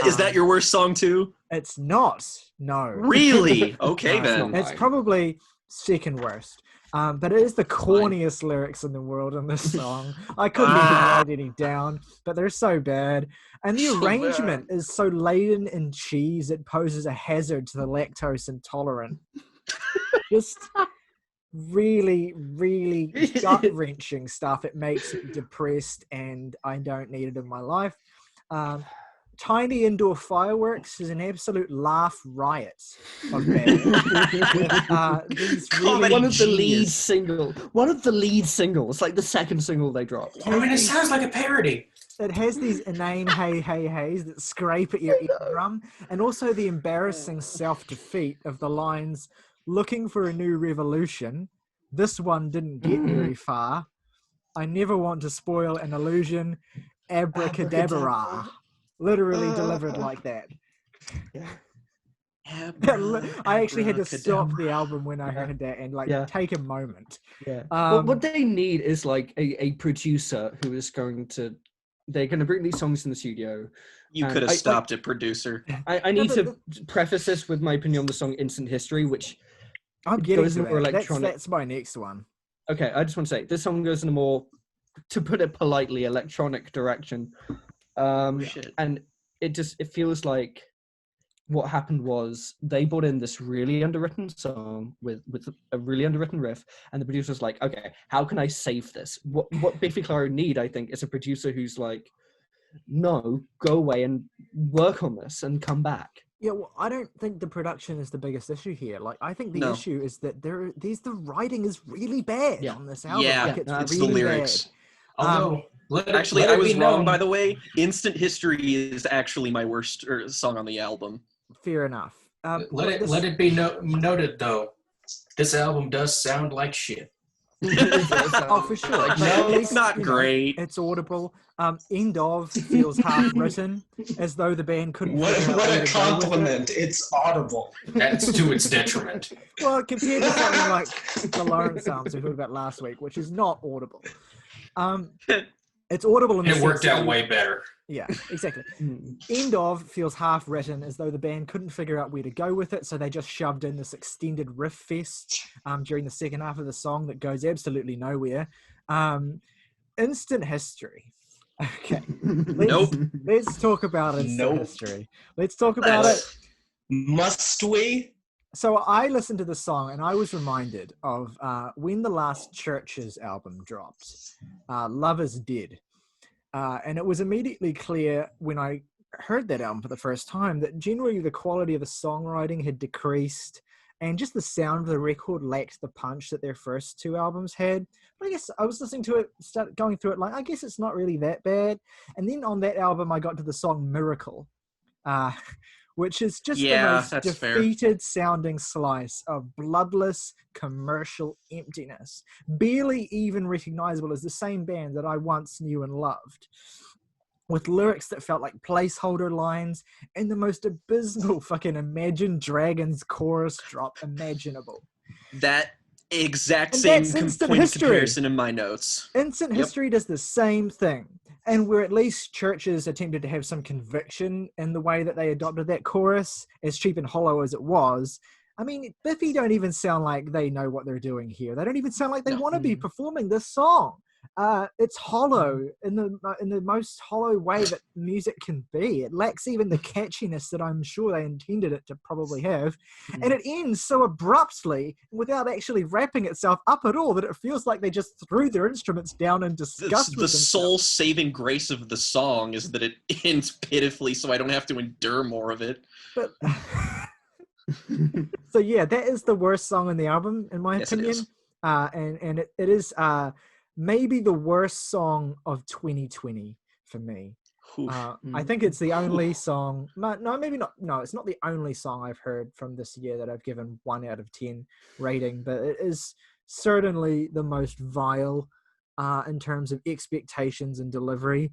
Is that your worst song too? It's not. No. Really? Okay, No, then. it's probably second worst. But it is the corniest lyrics in the world in this song. I couldn't even write any down, but they're so bad. And the arrangement is so laden in cheese, it poses a hazard to the lactose intolerant. Just really, really gut-wrenching stuff. It makes me depressed, and I don't need it in my life. Tiny Indoor Fireworks is an absolute laugh riot of bad. These really One of the lead singles, like the second single they dropped. I mean, it sounds like a parody. It has these inane hey hey heys that scrape at your eardrum, and also the embarrassing self-defeat of the lines, looking for a new revolution. This one didn't get very far. I never want to spoil an illusion. Abracadabra. Literally delivered like that. I actually had to stop the album when I heard that and take a moment. Yeah. What they need is like a producer who is they're going to bring these songs in the studio. You could have stopped it, producer. I need to preface this with my opinion on the song Instant History, which I'm getting goes to in more that. electronic. That's my next one. Okay, I just want to say, this song goes in a more, to put it politely, electronic direction. And it feels like what happened was they brought in this really underwritten song with a really underwritten riff, and the producer was like, okay, how can I save this? What Biffy Clyro need, I think, is a producer who's like, no, go away and work on this and come back. Yeah, well, I don't think the production is the biggest issue here. Like, I think the issue is that the writing is really bad on this album. Yeah, like, it's really the lyrics. Bad. Although, I was wrong, by the way. Instant History is actually my worst song on the album. Fair enough. Let it be noted, though, this album does sound like shit. Oh, for sure. No, it's not great. It's audible. End of feels half written, as though the band couldn't. What a compliment! It's audible. That's to its detriment. Well, compared to something like the Lawrence albums we talked about last week, which is not audible. It's audible in the It worked sense out way better. Yeah, exactly. End of feels half written, as though the band couldn't figure out where to go with it, so they just shoved in this extended riff fest during the second half of the song that goes absolutely nowhere. Instant History. Okay. Let's talk about Instant History. Let's talk about it. Must we? So I listened to the song and I was reminded of when the last Churches album dropped, Love Is Dead. And it was immediately clear when I heard that album for the first time that generally the quality of the songwriting had decreased and just the sound of the record lacked the punch that their first two albums had. But I guess I was listening to it, going through it like, I guess it's not really that bad. And then on that album, I got to the song Miracle, which is just the most defeated sounding slice of bloodless commercial emptiness, barely even recognizable as the same band that I once knew and loved, with lyrics that felt like placeholder lines and the most abysmal fucking Imagine Dragons chorus drop imaginable. That exact same point of comparison in my notes. Instant History does the same thing. And where at least Churches attempted to have some conviction in the way that they adopted that chorus, as cheap and hollow as it was. I mean, Biffy don't even sound like they know what they're doing here. They don't even sound like they want to be performing this song. It's hollow in the most hollow way that music can be. It lacks even the catchiness that I'm sure they intended it to probably have. And it ends so abruptly without actually wrapping itself up at all that it feels like they just threw their instruments down in disgust. The soul-saving grace of the song is that it ends pitifully so I don't have to endure more of it. But so yeah, that is the worst song in the album, in my opinion. And it is maybe the worst song of 2020 for me. I think it's the only song. No, maybe not. No, it's not the only song I've heard from this year that I've given 1 out of 10 rating, but it is certainly the most vile in terms of expectations and delivery.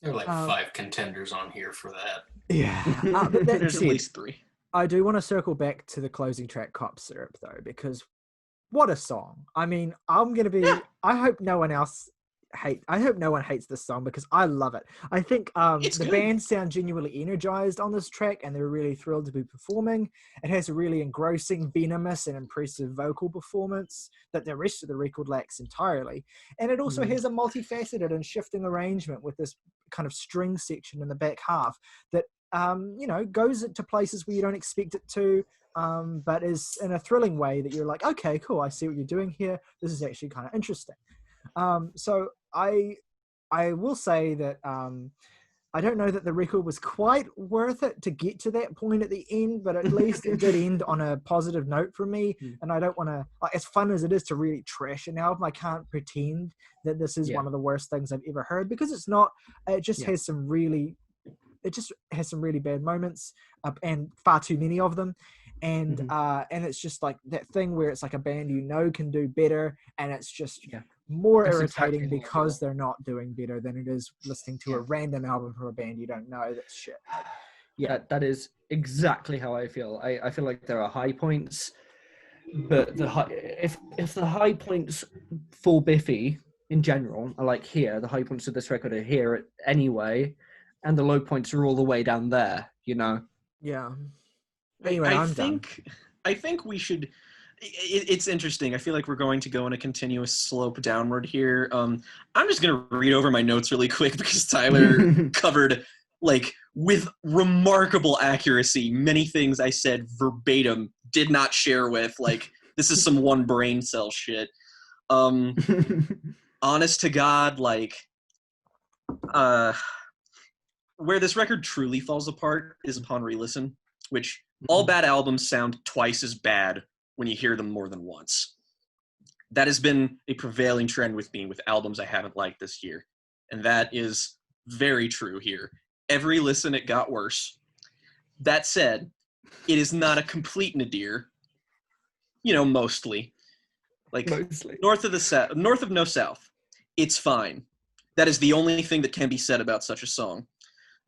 There are like 5 contenders on here for that. Yeah, but There's at least 3. I do want to circle back to the closing track, Cop Syrup, though, because what a song. I mean, I'm going to be... Yeah. I hope no one hates this song because I love it. I think the band sound genuinely energized on this track and they're really thrilled to be performing. It has a really engrossing, venomous and impressive vocal performance that the rest of the record lacks entirely. And it also has a multifaceted and shifting arrangement with this kind of string section in the back half that goes to places where you don't expect it to, but is in a thrilling way that you're like, okay, cool, I see what you're doing here. This is actually kind of interesting. So I will say that I don't know that the record was quite worth it to get to that point at the end, but at least it did end on a positive note for me. And I don't want to, as fun as it is to really trash an album, I can't pretend that this is one of the worst things I've ever heard, because it's not. It just has some really bad moments, and far too many of them. And it's just like that thing where it's like a band can do better, and it's just more irritating because they're not doing better than it is listening to a random album from a band you don't know. That's shit. Yeah, that is exactly how I feel. I feel like there are high points, but if the high points for Biffy in general are like here, the high points of this record are here anyway, and the low points are all the way down there, Yeah. Anyway, I think we should. It's interesting. I feel like we're going to go in a continuous slope downward here. I'm just going to read over my notes really quick because Tyler covered, like, with remarkable accuracy, many things I said verbatim, did not share with. Like, this is some one brain cell shit. Honest to God, like, where this record truly falls apart is upon re-listen, which all bad albums sound twice as bad when you hear them more than once. That has been a prevailing trend with me with albums I haven't liked this year. And that is very true here. Every listen, it got worse. That said, it is not a complete nadir. Mostly. Like, mostly. North of No South, it's fine. That is the only thing that can be said about such a song.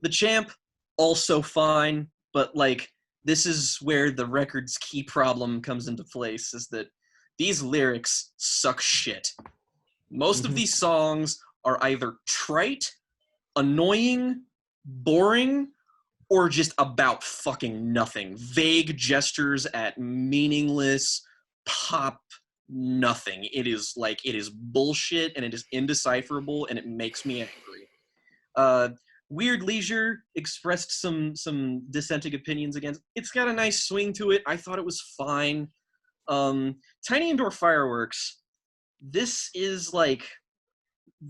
The Champ, also fine, but, like, this is where the record's key problem comes into place, is that these lyrics suck shit. Most of these songs are either trite, annoying, boring, or just about fucking nothing. Vague gestures at meaningless pop nothing. It is bullshit, and it is indecipherable, and it makes me angry. Weird Leisure expressed some dissenting opinions against. It's got a nice swing to it. I thought it was fine. Tiny Indoor Fireworks. This is like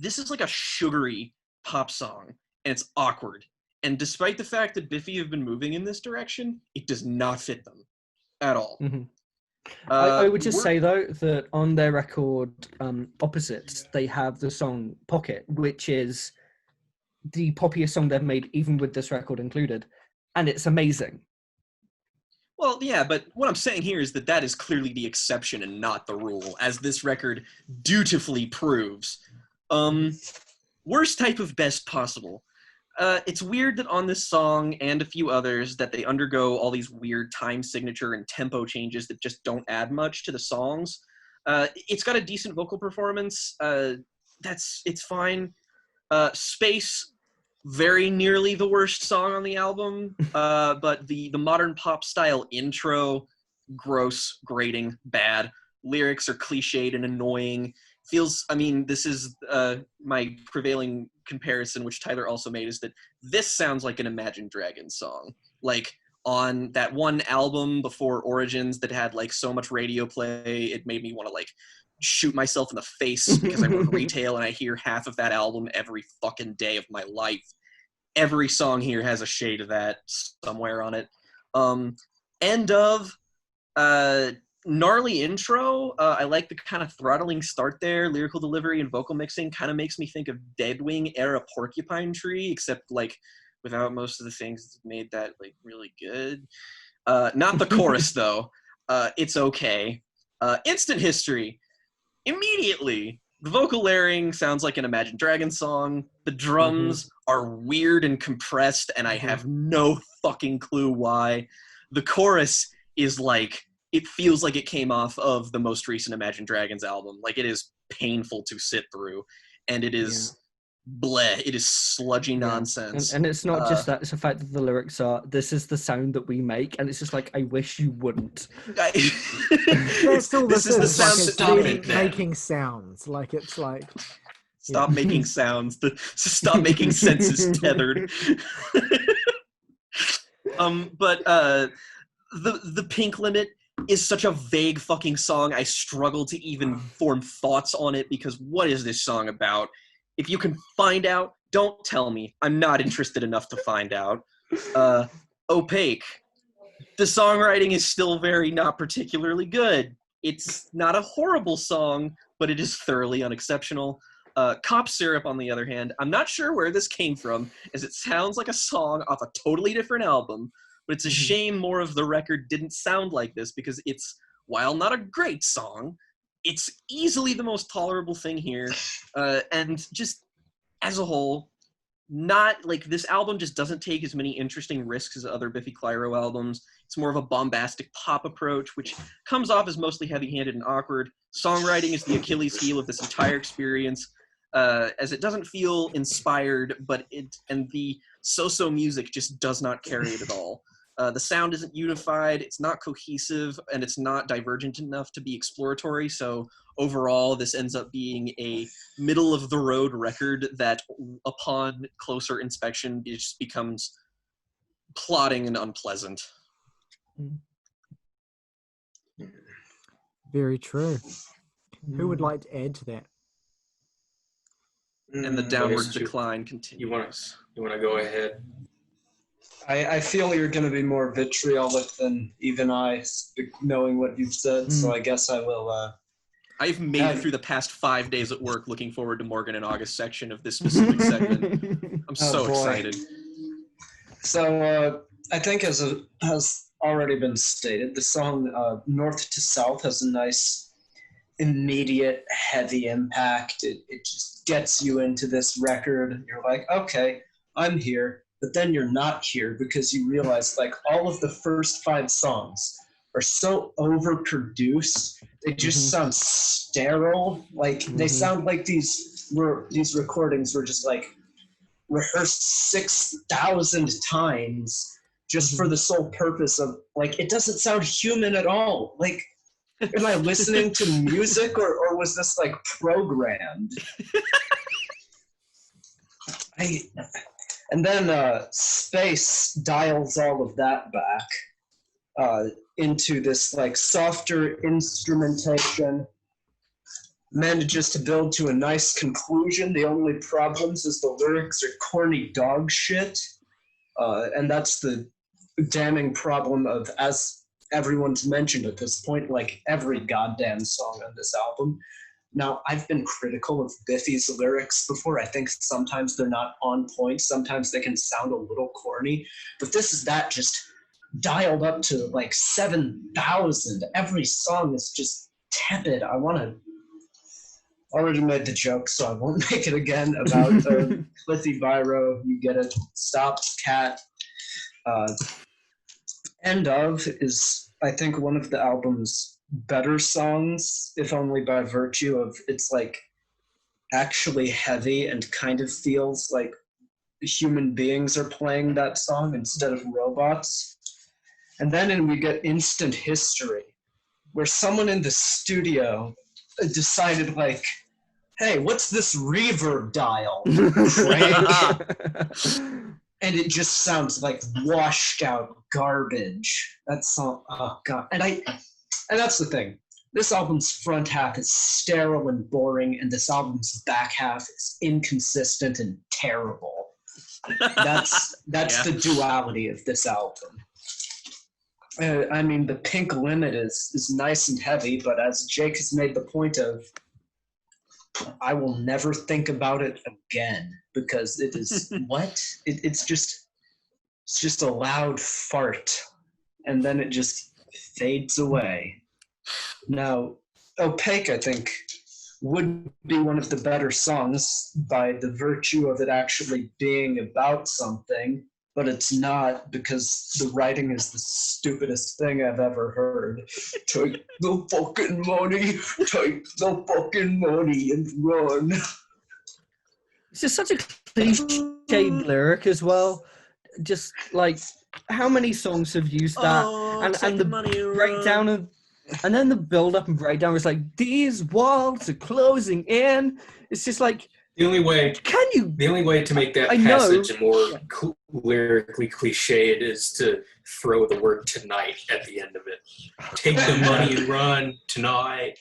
a sugary pop song, and it's awkward. And despite the fact that Biffy have been moving in this direction, it does not fit them at all. I would just say, though, that on their record, Opposites, they have the song Pocket, which is the poppiest song they've made, even with this record included, and it's amazing. Well, yeah, but what I'm saying here is that is clearly the exception and not the rule, as this record dutifully proves. Worst type of best possible. It's weird that on this song and a few others that they undergo all these weird time signature and tempo changes that just don't add much to the songs. It's got a decent vocal performance. It's fine. Space, very nearly the worst song on the album, but the modern pop style intro, gross, grating, bad. Lyrics are cliched and annoying. This is my prevailing comparison, which Tyler also made, is that this sounds like an Imagine Dragons song. Like, on that one album before Origins that had, like, so much radio play, it made me want to, like, shoot myself in the face because I work retail and I hear half of that album every fucking day of my life. Every song here has a shade of that somewhere on it. End of, gnarly intro. I like the kind of throttling start there. Lyrical delivery and vocal mixing kind of makes me think of Deadwing era Porcupine Tree, except like without most of the things that made that like really good. Not the chorus though. It's okay. Instant history. Immediately, the vocal layering sounds like an Imagine Dragons song. The drums are weird and compressed, and I have no fucking clue why. The chorus is like, it feels like it came off of the most recent Imagine Dragons album. Like, it is painful to sit through, and it is bleh. It is sludgy nonsense. And it's not just that, it's the fact that the lyrics are, this is the sound that we make, and it's just like, I wish you wouldn't. That's all This is the sound. Stop it, then. making sounds. Like, it's like... Stop making sounds. Stop making senses tethered. But the Pink Limit is such a vague fucking song. I struggle to even form thoughts on it because what is this song about? If you can find out, don't tell me. I'm not interested enough to find out. Opaque. The songwriting is still very not particularly good. It's not a horrible song, but it is thoroughly unexceptional. Cop Syrup, on the other hand, I'm not sure where this came from, as it sounds like a song off a totally different album, but it's a shame more of the record didn't sound like this, because it's, while not a great song, it's easily the most tolerable thing here. And just, as a whole, not, like, this album just doesn't take as many interesting risks as other Biffy Clyro albums. It's more of a bombastic pop approach, which comes off as mostly heavy-handed and awkward. Songwriting is the Achilles heel of this entire experience, as it doesn't feel inspired, and the so-so music just does not carry it at all. The sound isn't unified, it's not cohesive, and it's not divergent enough to be exploratory, so overall this ends up being a middle-of-the-road record that, upon closer inspection, it just becomes plodding and unpleasant. Very true. Who would like to add to that? And the downward decline continues. You want to go ahead? I feel you're going to be more vitriolic than even I, knowing what you've said, so I guess I will... I've made it through the past 5 days at work looking forward to Morgan and August's section of this specific segment. I'm so excited. So, I think as has already been stated, the song North to South has a nice, immediate, heavy impact. It just gets you into this record. You're like, okay, I'm here. But then you're not here because you realize, like, all of the first 5 songs are so overproduced. They just sound sterile. Like, they sound like these recordings were just, like, rehearsed 6,000 times just for the sole purpose of, like, it doesn't sound human at all. Like, am I listening to music or was this, like, programmed? And then Space dials all of that back into this, like, softer instrumentation, manages to build to a nice conclusion. The only problems is the lyrics are corny dog shit, and that's the damning problem of, as everyone's mentioned at this point, like, every goddamn song on this album. Now, I've been critical of Biffy's lyrics before. I think sometimes they're not on point. Sometimes they can sound a little corny. But this is that just dialed up to, like, 7,000. Every song is just tepid. I already made the joke, so I won't make it again about Biffy Clyro. You get it. Stop, cat. End of is, I think, one of the album's better songs, if only by virtue of it's, like, actually heavy and kind of feels like human beings are playing that song instead of robots. And then we get Instant History, where someone in the studio decided, like, hey, what's this reverb dial? And it just sounds like washed out garbage. That song, oh god. And that's the thing. This album's front half is sterile and boring, and this album's back half is inconsistent and terrible. That's the duality of this album. I mean, the Pink Limit is nice and heavy, but as Jake has made the point of, I will never think about it again because it is what? It's just a loud fart, and then it just fades away. Now, Opaque, I think, would be one of the better songs by the virtue of it actually being about something, but it's not because the writing is the stupidest thing I've ever heard. Take the fucking money and run. It's just such a cliche lyric as well. Just like, how many songs have used that? And the breakdown of, and then the build up and breakdown was like, these walls are closing in. It's just like, the only way to make that passage more lyrically cliched is to throw the word tonight at the end of it. Take the money and run tonight.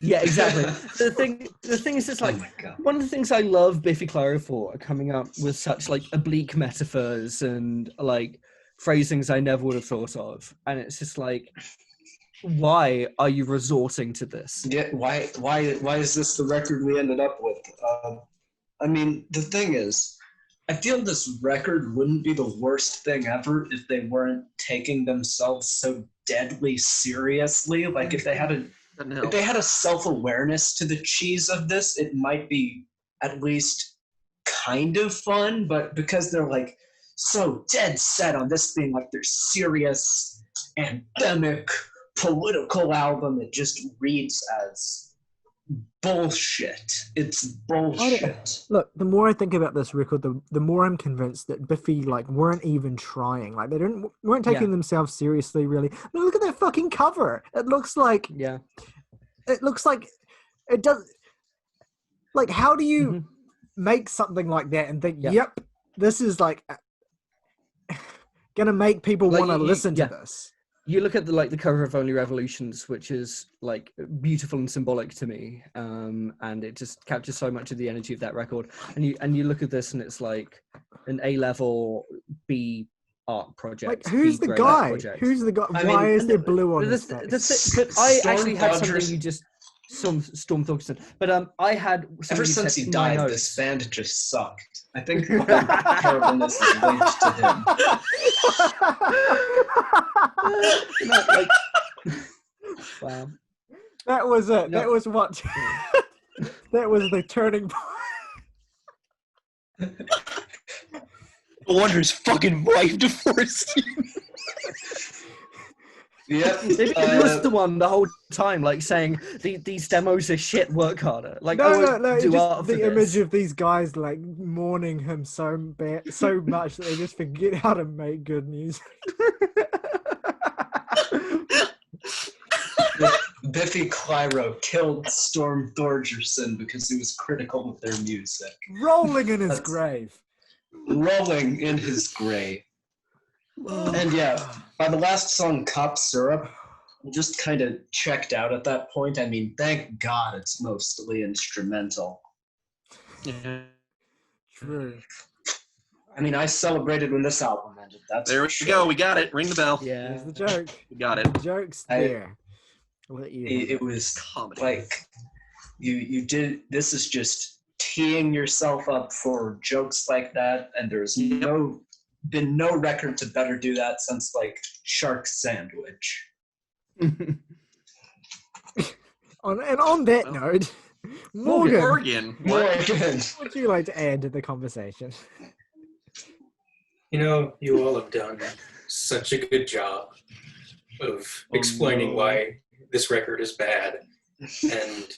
Yeah, exactly. The thing is, it's like, one of the things I love Biffy Clyro for are coming up with such like oblique metaphors and like phrasings I never would have thought of, and it's just like, why are you resorting to this? Yeah, why is this the record we ended up with? I mean, the thing is, I feel this record wouldn't be the worst thing ever if they weren't taking themselves so deadly seriously. Like if they had a self-awareness to the cheese of this, it might be at least kind of fun, but because they're like so dead set on this being like their serious, anthemic, political album, it just reads as bullshit. It's bullshit. Look, the more I think about this record, the more I'm convinced that Biffy like weren't even trying. Like they weren't taking themselves seriously, really. I mean, look at that fucking cover. It looks like it does. Like, how do you make something like that and think, yep, this is like gonna make people want to listen to this? You look at the cover of Only Revolutions, which is like beautiful and symbolic to me, and it just captures so much of the energy of that record. And you look at this, and it's like an A-level B art project. Like, who's the guy? Who's the guy? Why is there blue on his face? But I actually had something you just Storm Thorgerson. But I had ever since he died, this band just sucked. I think part of terribleness is linked to him. Wow. That was it. That was what. That was the turning point. No wonder his fucking wife divorced him. Yep. He was the one the whole time, like saying these demos are shit. Work harder. Like no, just the image of these guys like mourning him so much that they just forget how to make good music. Biffy Clyro killed Storm Thorgerson because he was critical of their music. Rolling in his grave. Rolling in his grave. And by the last song, Cop Syrup, just kind of checked out at that point. I mean, thank God it's mostly instrumental. Yeah. True. I mean, I celebrated when this album ended. There we go. We got it. Ring the bell. Yeah. Here's the joke. We got it. The joke's there. It was comedy. Like, you did, this is just teeing yourself up for jokes like that, and there's been no record to better do that since like Shark Sandwich. On that note, Morgan, what would you like to add to the conversation? You know, you all have done such a good job of explaining why this record is bad, and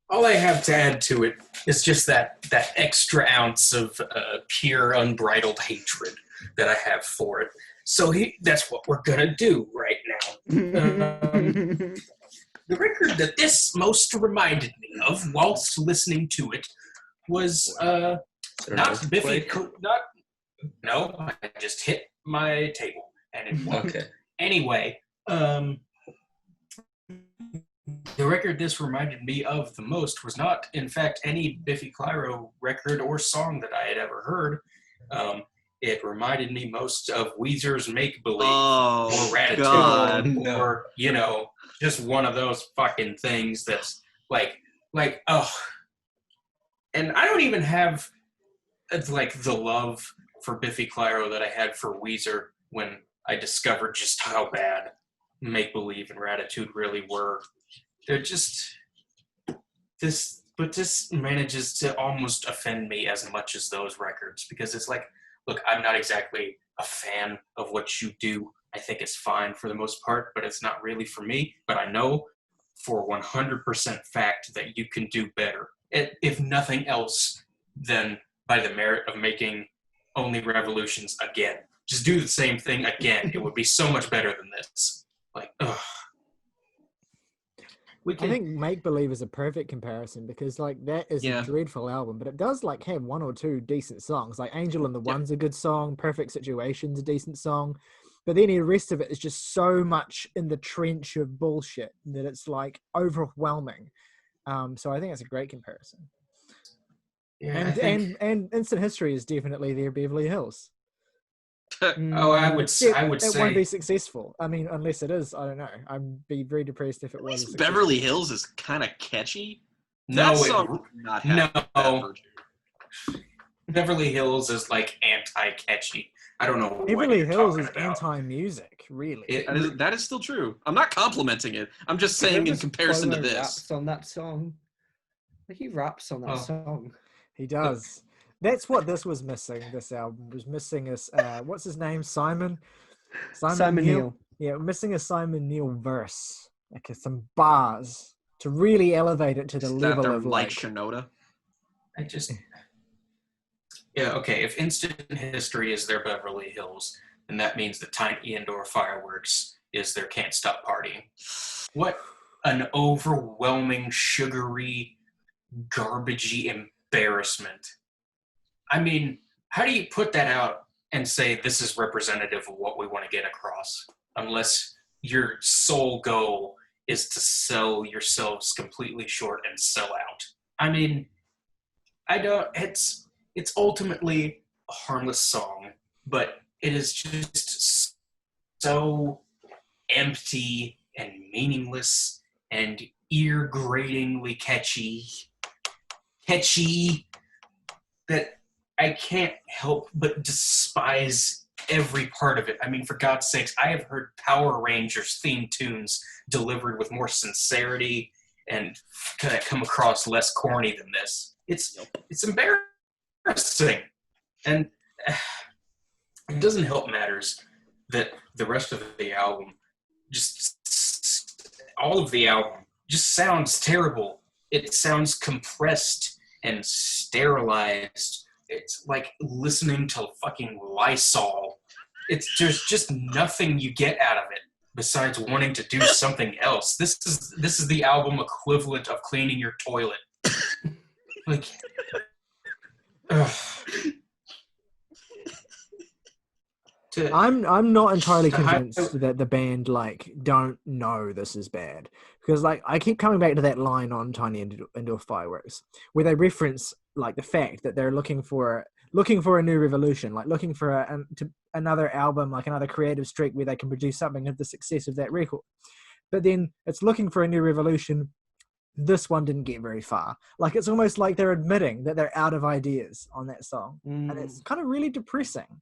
all I have to add to it is just that extra ounce of pure, unbridled hatred that I have for it. So that's what we're gonna do right now. The record that this most reminded me of whilst listening to it was not Biffy. No, I just hit my table and it won. Okay. Anyway, the record this reminded me of the most was not, in fact, any Biffy Clyro record or song that I had ever heard. it reminded me most of Weezer's Make Believe Oh, or Ratatouille, God. or just one of those fucking things that's like oh. And I don't even have like the love for Biffy Clyro that I had for Weezer when I discovered just how bad Make Believe and Ratatouille really were. They're just this manages to almost offend me as much as those records, because it's like, look, I'm not exactly a fan of what you do. I think it's fine for the most part, but it's not really for me. But I know for 100% fact that you can do better, if nothing else than by the merit of making Only Revolutions again. Just do the same thing again. It would be so much better than this. Like, ugh. I think Make Believe is a perfect comparison, because like that is a dreadful album, but it does like have one or two decent songs. Like Angel and the One's a good song, Perfect Situation's a decent song, but then the rest of it is just so much in the trench of bullshit that it's like overwhelming. So I think it's a great comparison. Yeah, and Instant History is definitely their Beverly Hills. I would say it won't be successful. I mean, unless it is, I don't know. I'd be very depressed if it was. Beverly Hills is kind of catchy. No, Beverly Hills is like anti-catchy. I don't know. Beverly Hills is anti-music, really. That is still true. I'm not complimenting it. I'm just saying in comparison to this. Raps on that song. He raps on that song. He does. That's what this was missing. This album was missing us. What's his name? Simon Neil. Yeah, missing a Simon Neil verse, like some bars to really elevate it to the level of like Shinoda. Okay. If Instant History is their Beverly Hills, then that means the Tiny Indoor Fireworks is their Can't Stop Partying. What an overwhelming, sugary, garbagey embarrassment. I mean, how do you put that out and say this is representative of what we want to get across, unless your sole goal is to sell yourselves completely short and sell out? I mean, it's ultimately a harmless song, but it is just so empty and meaningless and ear-gratingly catchy that I can't help but despise every part of it. I mean, for God's sakes, I have heard Power Rangers theme tunes delivered with more sincerity and kind of come across less corny than this. It's embarrassing. And it doesn't help matters that the rest of the album, all of the album, just sounds terrible. It sounds compressed and sterilized. It's like listening to fucking Lysol. There's just nothing you get out of it besides wanting to do something else. This is the album equivalent of cleaning your toilet. Like, I'm not entirely convinced that the band like don't know this is bad, because like I keep coming back to that line on Tiny Indoor Fireworks where they reference like the fact that they're looking for a new revolution, like looking for another album, like another creative streak where they can produce something of the success of that record. But then it's looking for a new revolution. This one didn't get very far. Like it's almost like they're admitting that they're out of ideas on that song, and it's kind of really depressing.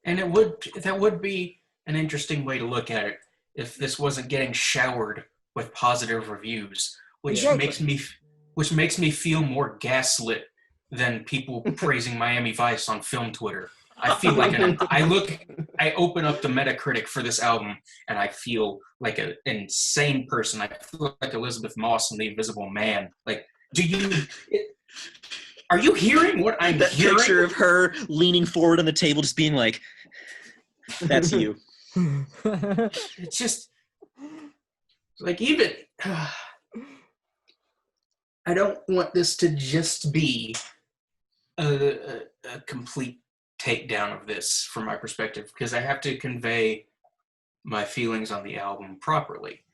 And that would be an interesting way to look at it if this wasn't getting showered with positive reviews, which makes me feel more gaslit than people praising Miami Vice on film Twitter. I feel like I open up the Metacritic for this album and I feel like an insane person. I feel like Elizabeth Moss in The Invisible Man. Like, are you hearing what I'm hearing? That picture of her leaning forward on the table, just being like, "That's you." It's just like even. I don't want this to just be a complete takedown of this from my perspective, because I have to convey my feelings on the album properly.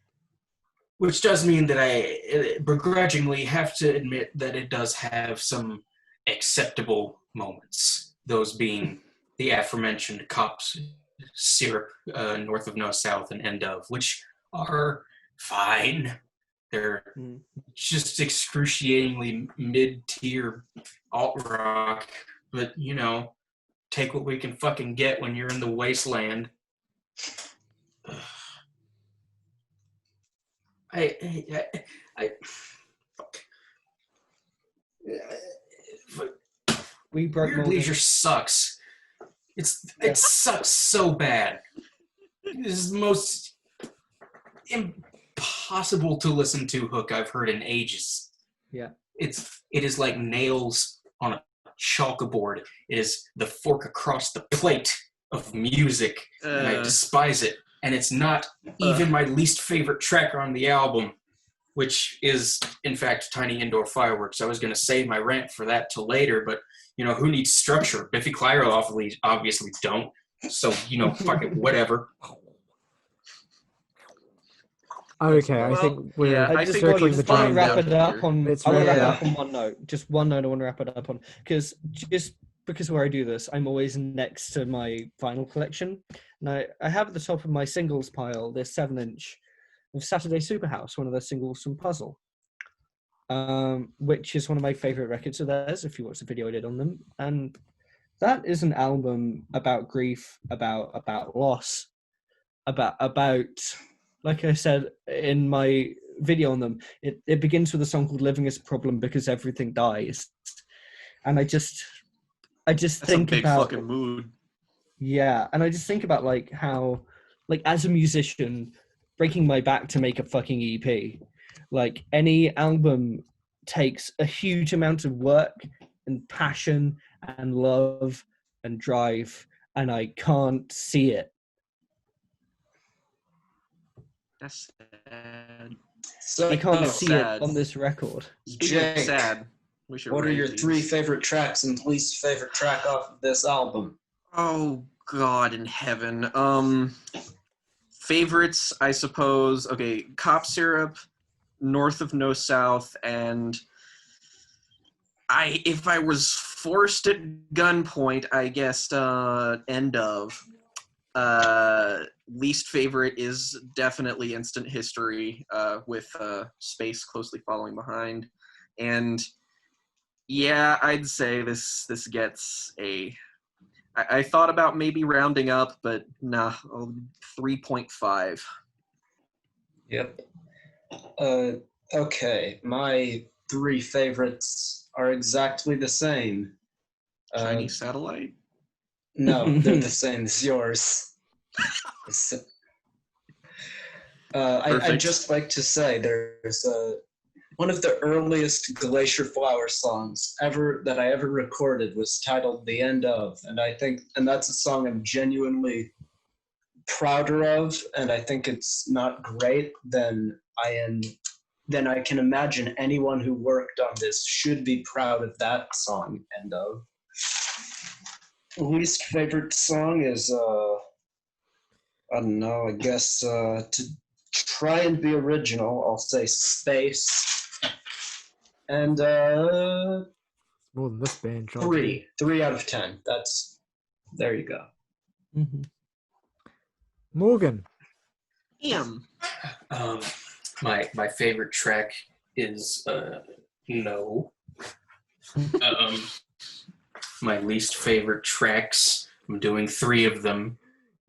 Which does mean that I begrudgingly have to admit that it does have some acceptable moments. Those being the aforementioned Cops Syrup, North of No South, and End of, which are fine. They're just excruciatingly mid-tier alt-rock, but, you know, take what we can fucking get when you're in the wasteland. We broke Weird Leisure sucks. It sucks so bad. This is the most impossible to listen to hook I've heard in ages. Yeah. It is like nails on a chalkboard. It is the fork across the plate of music, and I despise it. And it's not even my least favorite track on the album, which is, in fact, Tiny Indoor Fireworks. I was going to save my rant for that till later, but, you know, who needs structure? Biffy Clyro obviously don't. So, you know, fuck it, whatever. Okay, I think we're I just circling the want to drain. wrap it up on. Let's I want to wrap it wrap up. it up on one note. Just one note I want to wrap it up on, because where I do this, I'm always next to my vinyl collection. And I have at the top of my singles pile this 7-inch of Saturday Superhouse, one of their singles from Puzzle, which is one of my favorite records of theirs. If you watch the video I did on them, and that is an album about grief, about loss, about. Like I said in my video on them, it begins with a song called "Living Is a Problem Because Everything Dies," and I just That's think a big about fucking mood. Yeah, and I just think about like how, like as a musician, breaking my back to make a fucking EP, like any album takes a huge amount of work and passion and love and drive, and I can't see it. That's sad. So I can't of see sad. it on this record. Speaking of Jake, sad, we should what are rate your these. 3 favorite tracks and least favorite track off of this album? Oh God in heaven. Favorites, I suppose. Okay, Cop Syrup, North of No South, and if I was forced at gunpoint, I guess End of. Least favorite is definitely Instant History, with Space closely following behind. And yeah, I'd say this gets a... I thought about maybe rounding up, but nah, 3.5. Yep. Okay, my 3 favorites are exactly the same. Chinese Satellite? No, they're the same as yours. I'd just like to say there's one of the earliest Glacier Flower songs that I ever recorded was titled "The End Of," and that's a song I'm genuinely prouder of, and I think it's not great. Then I can imagine anyone who worked on this should be proud of that song. End of. Least favorite song is I don't know, I guess to try and be original, I'll say Space. And More than this band, John. 3 out of 10. There you go. Mm-hmm. Morgan. My favorite track is No. My least favorite tracks, I'm doing 3 of them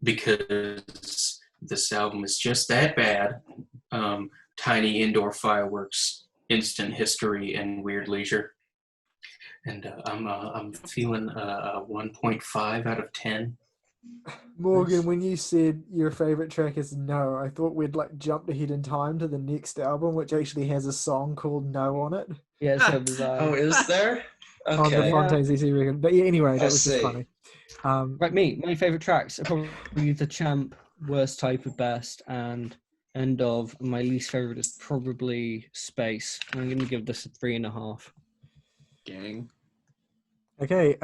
because this album is just that bad. Tiny Indoor Fireworks, Instant History, and Weird Leisure. And I'm feeling a 1.5 out of 10. Morgan, when you said your favorite track is No, I thought we'd like jumped ahead in time to the next album, which actually has a song called No on it. Yeah, so did I. Oh, is there? On the Okay. Fontaines DC record. But yeah, anyway, that I was just see. funny. Right, my favourite tracks are probably The Champ, Worst Type of Best, and End of. My least favourite is probably Space. I'm going to give this a 3.5. Gang. Okay,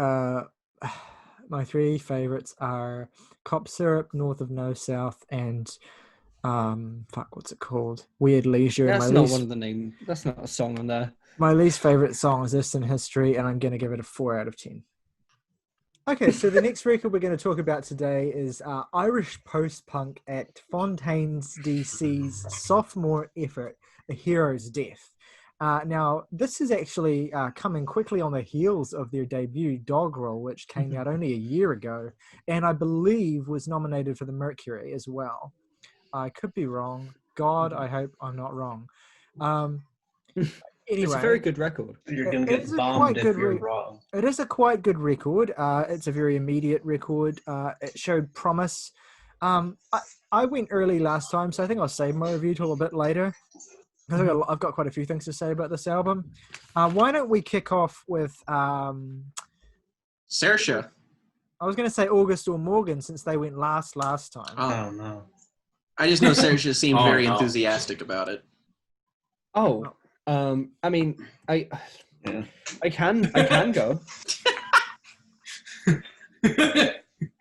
my 3 favorites are Cop Syrup, North of No South, and what's it called? Weird Leisure. That's not one of the names. That's not a song on there. My least favorite song is Instant History, and I'm going to give it a 4 out of 10. Okay, so the next record we're going to talk about today is Irish post-punk act Fontaines DC's sophomore effort, A Hero's Death. Now, this is actually coming quickly on the heels of their debut, Doggerel, which came out only a year ago, and I believe was nominated for the Mercury as well. I could be wrong. God, I hope I'm not wrong. Anyway, it's a very good record. You're going to get bombed if you're wrong. It is a quite good record. It's a very immediate record. It showed promise. I went early last time, so I think I'll save my review till a bit later. I've got quite a few things to say about this album. Why don't we kick off with Saoirse. I was going to say August or Morgan since they went last time. Oh, no. I just know Saoirse seemed very enthusiastic about it. Oh, I mean, I can go.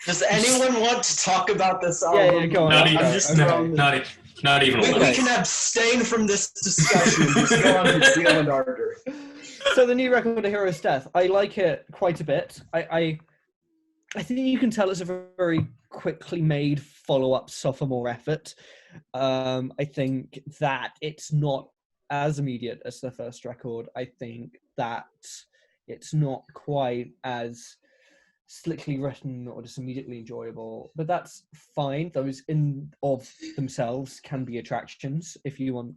Does anyone want to talk about this album? Yeah, go on. Not even. We can abstain from this discussion and just go on to Seal and Ardor. So the new record, A Hero's Death, I like it quite a bit. I think you can tell it's a very quickly made follow-up sophomore effort. I think that it's not as immediate as the first record. I think that it's not quite as slickly written or just immediately enjoyable, but that's fine. Those in of themselves can be attractions if you want.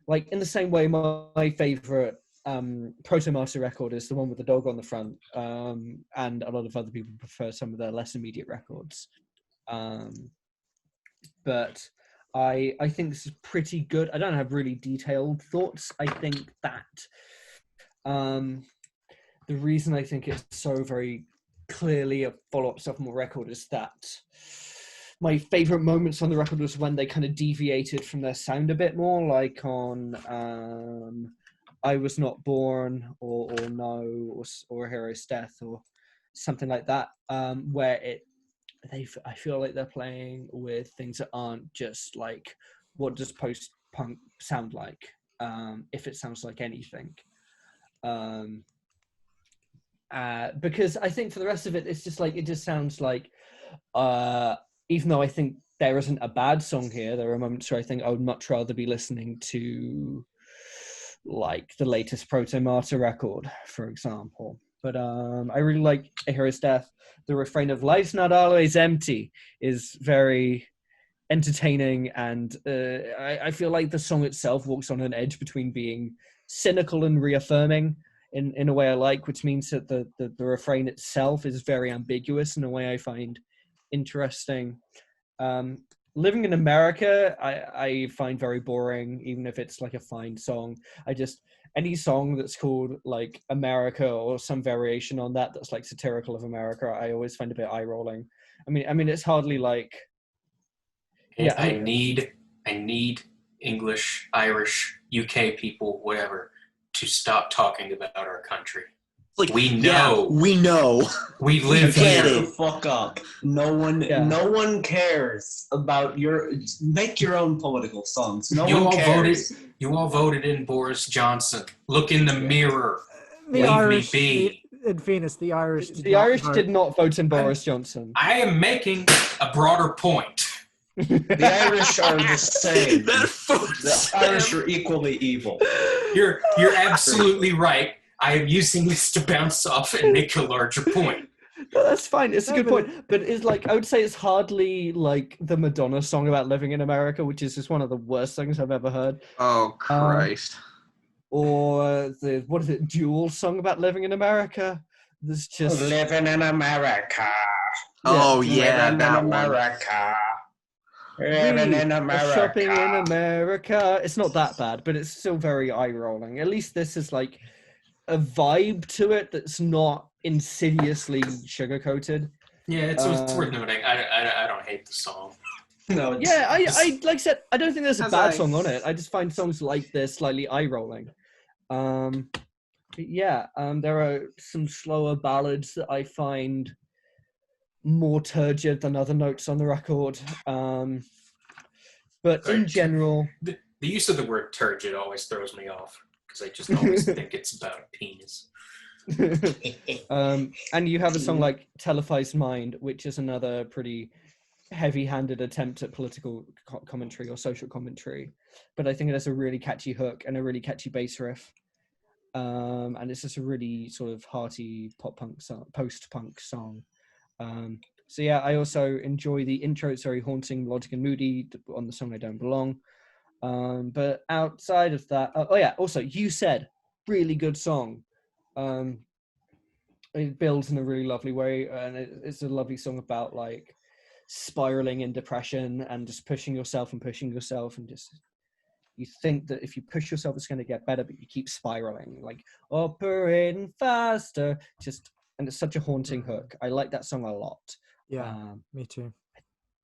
Like in the same way, my favorite Proto-Martyr record is the one with the dog on the front, and a lot of other people prefer some of their less immediate records. But I think this is pretty good. I don't have really detailed thoughts. I think that the reason I think it's so very clearly a follow-up sophomore record is that my favorite moments on the record was when they kind of deviated from their sound a bit more, like on I Was Not Born or No or Hero's Death or something like that, where I feel like they're playing with things that aren't just like, what does post-punk sound like, if it sounds like anything. Because I think for the rest of it, it's just like, it just sounds like, even though I think there isn't a bad song here, there are moments where I think I would much rather be listening to like the latest Proto-Martyr record, for example. But I really like A Hero's Death. The refrain of "Life's not always empty" is very entertaining, and I feel like the song itself walks on an edge between being cynical and reaffirming in a way I like, which means that the refrain itself is very ambiguous in a way I find interesting. Living in America, I find very boring, even if it's like a fine song. Any song that's called like America or some variation on that's like satirical of America, I always find a bit eye-rolling. I mean, it's hardly like. Yeah, I need English, Irish, UK people, whatever, to stop talking about our country. Like, we know. Yeah, we know. We live Shut here. the fuck up. No one cares about make your own political songs. No one cares. You all voted in Boris Johnson. Look in the mirror. The Leave Irish, me be. in fairness, the Irish did not vote in Boris Johnson. I am making a broader point. The Irish are the same. The Irish are equally evil. You're absolutely right. I am using this to bounce off and make a larger point. No, that's fine. It's a good point. But it's like, I would say it's hardly like the Madonna song about living in America, which is just one of the worst things I've ever heard. Oh, Christ. Or the, what is it, Jewel song about living in America? There's just... Living in America. Oh, yeah, living that in America. Living in America. Shopping in America. It's not that bad, but it's still very eye-rolling. At least this is like a vibe to it that's not insidiously sugar-coated. Yeah, it's worth noting. I don't hate the song. No. Yeah, I like I said, I don't think there's a bad song on it. I just find songs like this slightly eye-rolling. There are some slower ballads that I find more turgid than other notes on the record. But in general... The use of the word turgid always throws me off, because I just always think it's about a penis. And you have a song like Televised Mind, which is another pretty heavy-handed attempt at political commentary or social commentary, but I think it has a really catchy hook and a really catchy bass riff, and it's just a really sort of hearty pop-punk song, post-punk song. So yeah, I also enjoy the intro. It's very haunting, melodic and moody on the song I Don't Belong. But outside of that, also You Said, really good song. It builds in a really lovely way, and it's a lovely song about like spiraling in depression and just pushing yourself, and just you think that if you push yourself it's going to get better, but you keep spiraling, like operating faster, and it's such a haunting hook. I like that song a lot. Me too.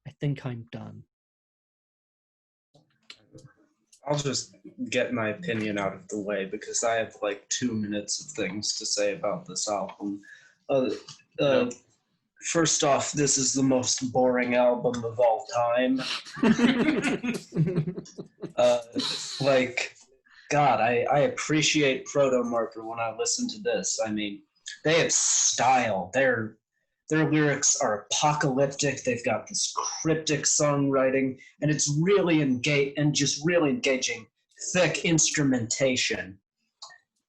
I think I'm done. I'll just get my opinion out of the way because I have like 2 minutes of things to say about this album. First off, this is the most boring album of all time. God, I appreciate Proto-Martyr when I listen to this. I mean, they have style. Their lyrics are apocalyptic. They've got this cryptic songwriting, and it's really really engaging, thick instrumentation.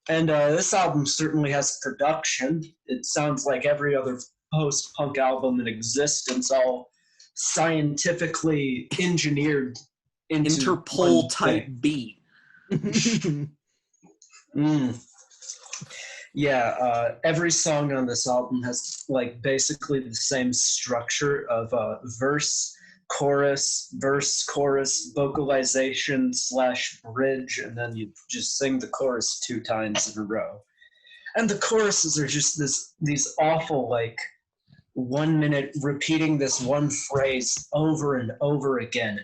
And this album certainly has production. It sounds like every other post-punk album in existence, all scientifically engineered into Interpol type beat. Yeah, every song on this album has like basically the same structure of verse, chorus, vocalization / bridge, and then you just sing the chorus 2 times in a row. And the choruses are just these awful, like, 1 minute repeating this one phrase over and over again,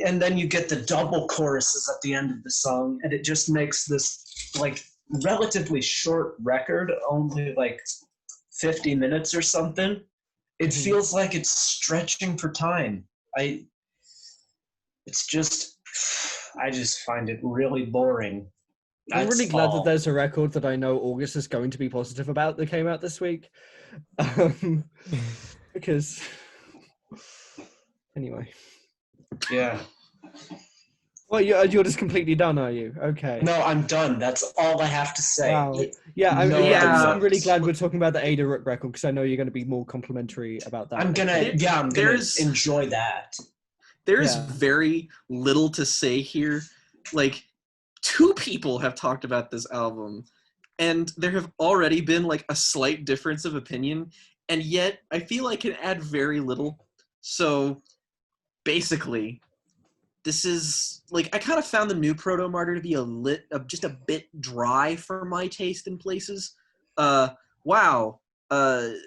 and then you get the double choruses at the end of the song, and it just makes this like relatively short record, only like 50 minutes or something. It feels like it's stretching for time. I just find it really boring. I'm really glad that there's a record that I know August is going to be positive about that came out this week. Because anyway. Yeah. Well, you're just completely done, are you? Okay. No, I'm done. That's all I have to say. Wow. Yeah, I'm really glad we're talking about the Ada Rook record because I know you're going to be more complimentary about that. I'm gonna enjoy that. There's very little to say here. Like, 2 people have talked about this album, and there have already been like a slight difference of opinion, and yet I feel I can add very little. So basically, this is like, I kind of found the new Proto-Martyr to be just a bit dry for my taste in places. Wow.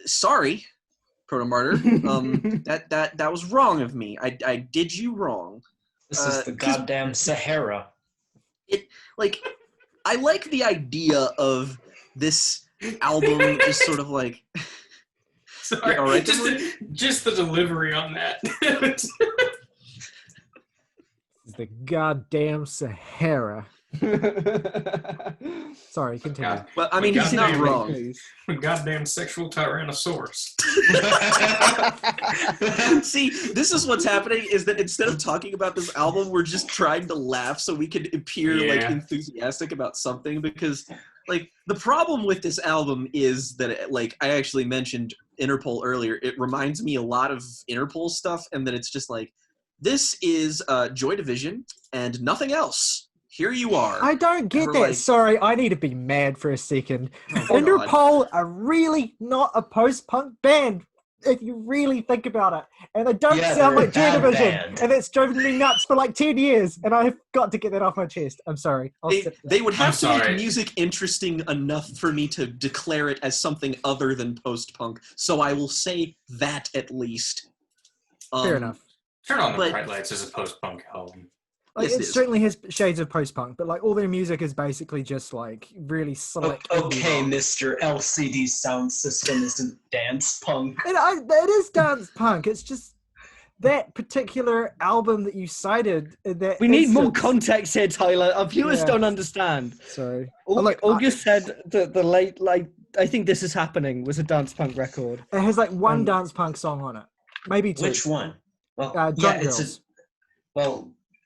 Sorry, Proto-Martyr. That was wrong of me. I did you wrong. This is the goddamn Sahara. I like the idea of this album just sort of like. Sorry, all right, just the delivery on that. The goddamn Sahara. Sorry, continue. Well, I mean, he's not wrong. Goddamn sexual tyrannosaurus. See, this is what's happening, is that instead of talking about this album, we're just trying to laugh so we can appear like enthusiastic about something, because like the problem with this album is that I actually mentioned Interpol earlier. It reminds me a lot of Interpol stuff, and that it's just like, this is Joy Division and nothing else. Here you are. I don't get that. Like, sorry, I need to be mad for a second. Oh, Interpol are really not a post-punk band, if you really think about it. And they don't sound like Joy Division. Band. And it's driven me nuts for like 10 years. And I've got to get that off my chest. I'm sorry. They would have to make music interesting enough for me to declare it as something other than post-punk. So I will say that at least. Fair enough. Turn on the Bright Lights as a post-punk album. Like, it certainly has shades of post-punk, but like all their music is basically just like really slick. Okay, Mr. LCD Sound System isn't dance punk. It is dance punk. It's just that particular album that you cited, that We need more instance- context here, Tyler. Our viewers Yeah. don't understand. Sorry. August said that the late, I think this is happening, was a dance punk record. It has like one dance punk song on it, maybe two. Which one? Well, Drunk yeah, Girls.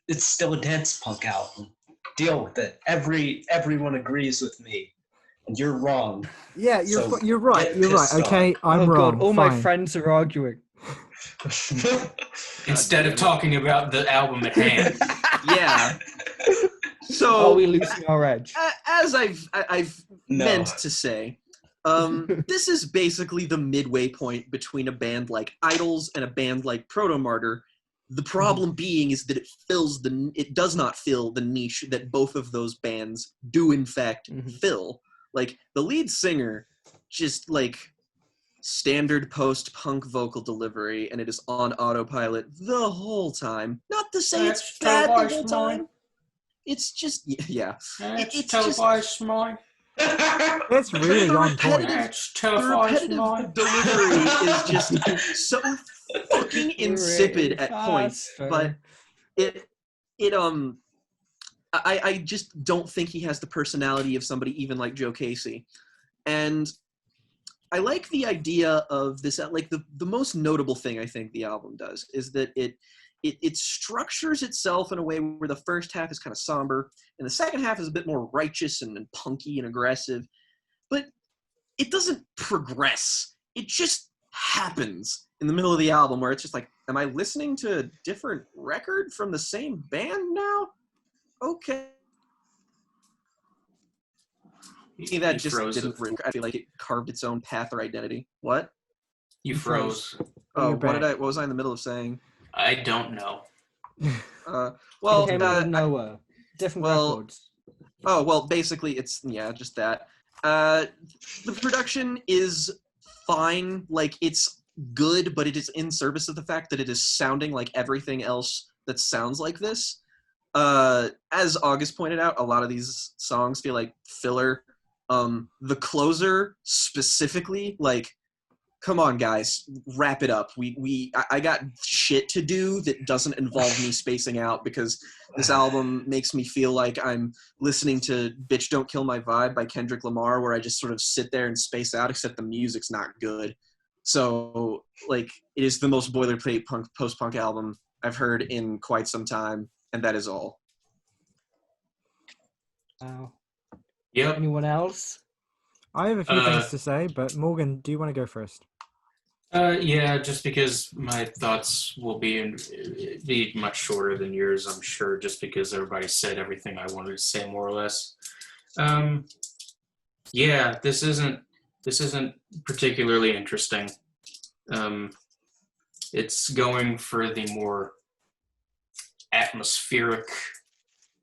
it's still a dance punk album. Deal with it. Everyone agrees with me, and you're wrong. Yeah, So you're right. get You're right. pissed Okay, off. I'm Oh wrong. God, all my Fine. friends are arguing. Instead of talking about the album at hand. Yeah. Are So we losing our edge? as I've No. meant to say, this is basically the midway point between a band like Idols and a band like Proto Martyr. The problem being is that it does not fill the niche that both of those bands do in fact fill. Like the lead singer, just like standard post-punk vocal delivery, and it is on autopilot the whole time. Not to say it's bad the whole time. It's just it's just mine. That's really on point. the repetitive delivery is just so fucking insipid at points, but I just don't think he has the personality of somebody even like Joe Casey. And I like the idea of this, like the most notable thing I think the album does is that it structures itself in a way where the first half is kind of somber and the second half is a bit more righteous and punky and aggressive, but it doesn't progress. It just happens in the middle of the album where it's just like, am I listening to a different record from the same band now? Okay. That just didn't ring. I feel like it carved its own path or identity. What? You froze. Oh, You're back. what was I in the middle of saying? I don't know. Well, It came out of nowhere. Different records. Oh, well, basically it's, just that. The production is fine. Like, it's good, but it is in service of the fact that it is sounding like everything else that sounds like this. As August pointed out, a lot of these songs feel like filler. The closer specifically, like, come on, guys, wrap it up. I got shit to do that doesn't involve me spacing out, because this album makes me feel like I'm listening to Bitch Don't Kill My Vibe by Kendrick Lamar, where I just sort of sit there and space out, except the music's not good. So, like, it is the most boilerplate post-punk album I've heard in quite some time, and that is all. Wow. Yep. Anyone else? I have a few things to say, but Morgan, do you want to go first? Yeah, just because my thoughts will be much shorter than yours, I'm sure, just because everybody said everything I wanted to say, more or less. Yeah, this isn't particularly interesting. It's going for the more atmospheric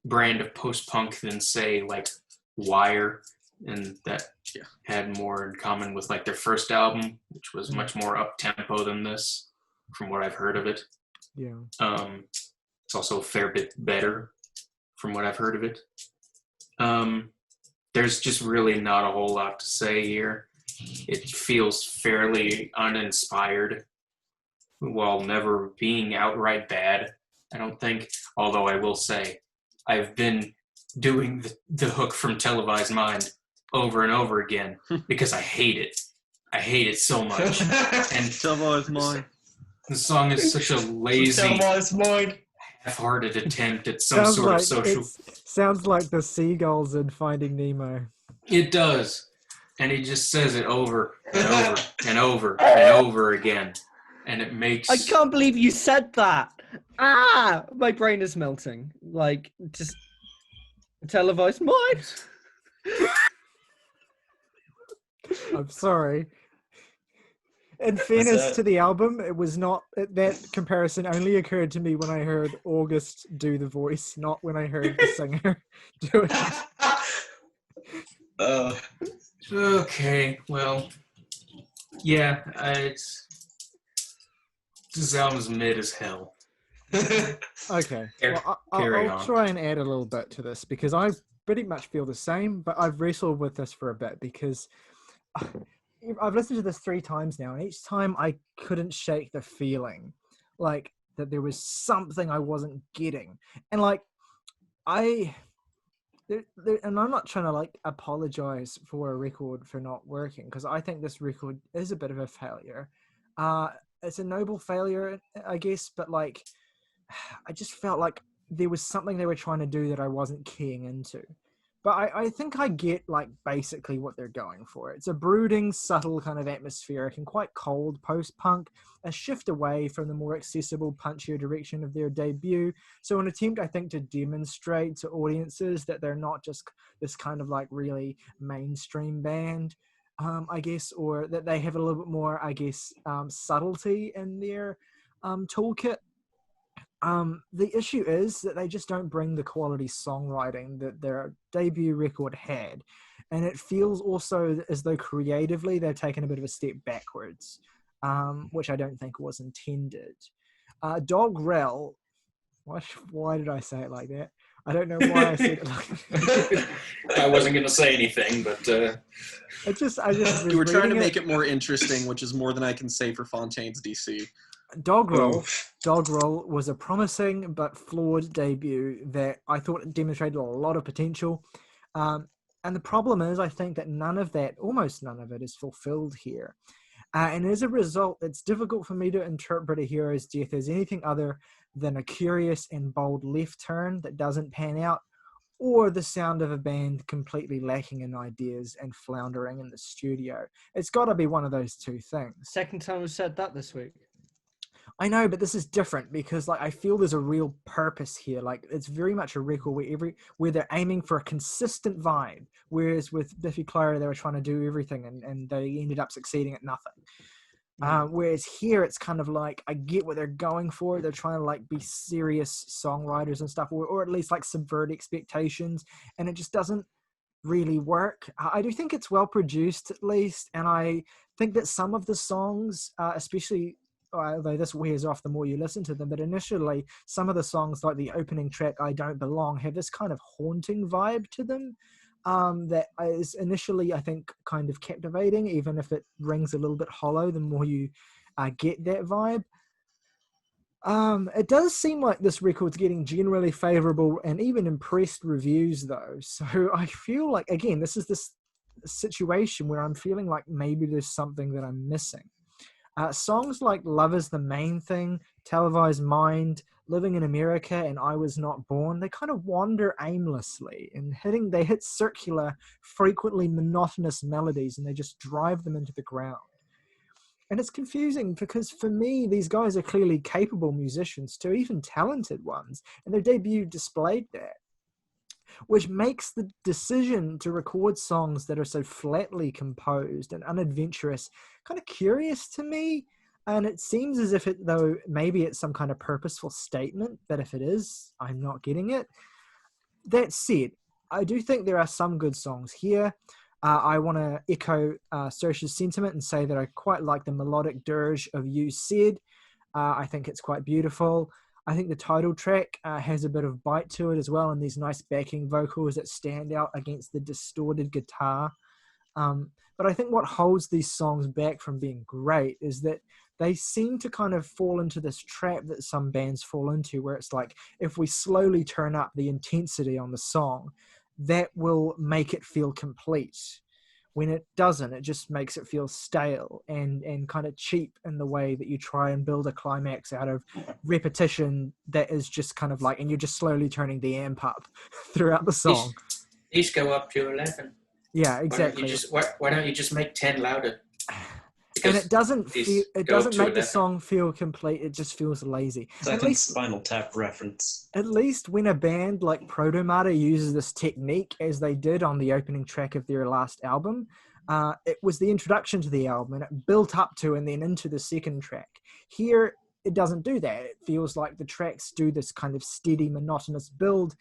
brand of post-punk than, say, like Wire, and that had more in common with like their first album, which was much more up-tempo than this, from what I've heard of it. Yeah. It's also a fair bit better from what I've heard of it. There's just really not a whole lot to say here. It feels fairly uninspired, while never being outright bad, I don't think. Although I will say, I've been doing the hook from Televised Mind over and over again because I hate it. I hate it so much. And Televised Mind. the song is such a lazy, Televised Mind. half-hearted attempt at some sort of social... Sounds like the seagulls in Finding Nemo. It does. And he just says it over and over and over and over again. And it makes... I can't believe you said that. My brain is melting. Like, just Televised Mind. I'm sorry. In fairness to the album, it was not, that comparison only occurred to me when I heard August do the voice, not when I heard the singer do it. Okay, well, yeah, this album's mid as hell. Okay, well, Carry I'll on. try and add a little bit to this, because I pretty much feel the same, but I've wrestled with this for a bit, because I've listened to this 3 times now, and each time I couldn't shake the feeling. Like, that there was something I wasn't getting. And like, and I'm not trying to like apologize for a record for not working, because I think this record is a bit of a failure. It's a noble failure, I guess, but like, I just felt like there was something they were trying to do that I wasn't keying into. But I think I get like basically what they're going for. It's a brooding, subtle kind of atmospheric and quite cold post-punk, a shift away from the more accessible, punchier direction of their debut. So an attempt, I think, to demonstrate to audiences that they're not just this kind of like really mainstream band, I guess, or that they have a little bit more, I guess, subtlety in their toolkit. The issue is that they just don't bring the quality songwriting that their debut record had. And it feels also as though creatively they're taking a bit of a step backwards, which I don't think was intended. Dogrel, why did I say it like that? I don't know why I said it like that. I wasn't going to say anything, but... I just You were trying to make it more interesting, which is more than I can say for Fontaines DC. Dogrel was a promising but flawed debut that I thought demonstrated a lot of potential. And the problem is, I think that almost none of it is fulfilled here. And as a result, it's difficult for me to interpret a hero's death as anything other than a curious and bold left turn that doesn't pan out, or the sound of a band completely lacking in ideas and floundering in the studio. It's got to be one of those two things. Second time we've said that this week. I know, but this is different because like I feel there's a real purpose here. Like it's very much a record where they're aiming for a consistent vibe. Whereas with Biffy Clyro, they were trying to do everything and they ended up succeeding at nothing. Whereas here, it's kind of like I get what they're going for. They're trying to like be serious songwriters and stuff, or at least like subvert expectations, and it just doesn't really work. I do think it's well produced at least, and I think that some of the songs, especially. Although this wears off the more you listen to them, but initially some of the songs like the opening track I Don't Belong have this kind of haunting vibe to them that is initially I think kind of captivating, even if it rings a little bit hollow the more you get that vibe. It does seem like this record's getting generally favorable and even impressed reviews though, so I feel like again this is this situation where I'm feeling like maybe there's something that I'm missing. Songs like Love Is the Main Thing, Televised Mind, Living in America, and I Was Not Born, they kind of wander aimlessly and they hit circular, frequently monotonous melodies and they just drive them into the ground. And it's confusing because for me, these guys are clearly capable musicians too, even talented ones, and their debut displayed that. Which makes the decision to record songs that are so flatly composed and unadventurous kind of curious to me. And it seems as if it, though, maybe it's some kind of purposeful statement, but if it is, I'm not getting it. That said, I do think there are some good songs here. I want to echo Saoirse's sentiment and say that I quite like the melodic dirge of You Said. I think it's quite beautiful. I think the title track has a bit of bite to it as well, and these nice backing vocals that stand out against the distorted guitar. But I think what holds these songs back from being great is that they seem to kind of fall into this trap that some bands fall into, where it's like, if we slowly turn up the intensity on the song, that will make it feel complete. When it doesn't, it just makes it feel stale and kind of cheap in the way that you try and build a climax out of repetition that is just kind of like, and you're just slowly turning the amp up throughout the song. These go up to 11. Yeah, exactly. Why don't you just make 10 louder? And it doesn't make the song feel complete. It just feels lazy. Second Spinal Tap reference. At least when a band like Protomata uses this technique, as they did on the opening track of their last album, it was the introduction to the album, and it built up to and then into the second track. Here, it doesn't do that. It feels like the tracks do this kind of steady, monotonous build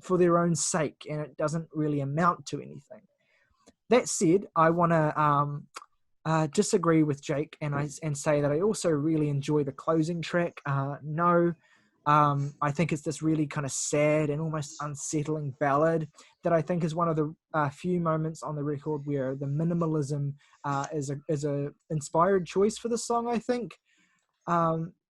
for their own sake, and it doesn't really amount to anything. That said, I want to disagree with Jake and say that I also really enjoy the closing track. I think it's this really kind of sad and almost unsettling ballad that I think is one of the few moments on the record where the minimalism is a inspired choice for the song, I think.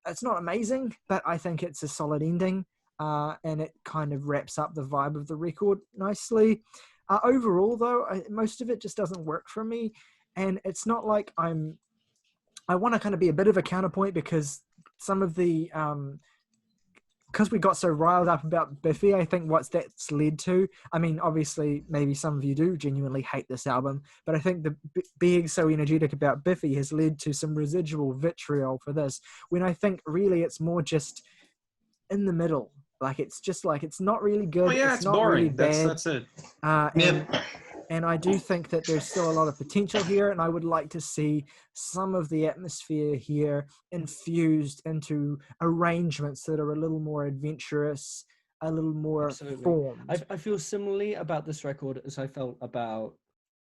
it's not amazing, but I think it's a solid ending, and it kind of wraps up the vibe of the record nicely. Overall, though, most of it just doesn't work for me, and it's not like I want to kind of be a bit of a counterpoint because some of the because we got so riled up about Biffy, I think that's led to, I mean, obviously, maybe some of you do genuinely hate this album, but I think the being so energetic about Biffy has led to some residual vitriol for this, when I think really it's more just in the middle. Like, it's just like, it's not really good. Oh yeah, it's not boring. really bad. That's it. And I do think that there's still a lot of potential here, and I would like to see some of the atmosphere here infused into arrangements that are a little more adventurous, a little more formed. I feel similarly about this record as I felt about,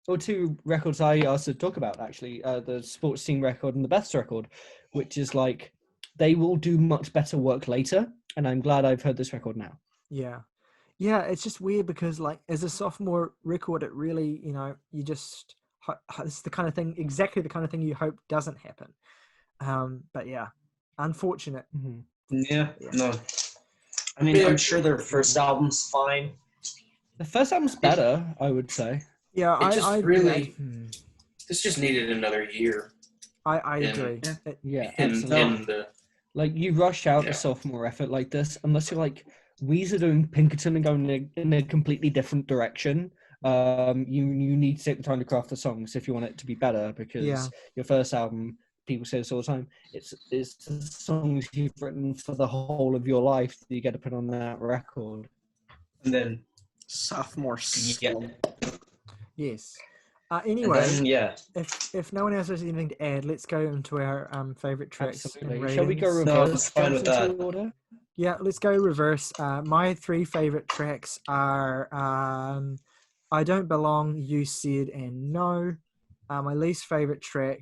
or two records I asked to talk about, actually, the Sports Scene record and the Beth's record, which is like, they will do much better work later, and I'm glad I've heard this record now. Yeah, it's just weird because, like, as a sophomore record, it really, you just, it's the kind of thing, exactly the kind of thing you hope doesn't happen. But yeah, unfortunate. Mm-hmm. Yeah, no. I mean, I'm sure their first album's fine. The first album's better, I would say. Yeah, this just needed another year. I agree. Yeah, in like, you rush out a sophomore effort like this, unless you're like Weezer doing Pinkerton and going in a completely different direction. You need to take the time to craft the songs if you want it to be better, because your first album, people say this all the time, it's the songs you've written for the whole of your life that you get to put on that record. And then sophomore. Yes. Anyway, then, if no one else has anything to add, let's go into our favorite tracks. Absolutely. Shall we go reverse? No, it's fine with that. Order? Yeah, let's go reverse. My three favorite tracks are I Don't Belong, You Said, and No. My least favorite track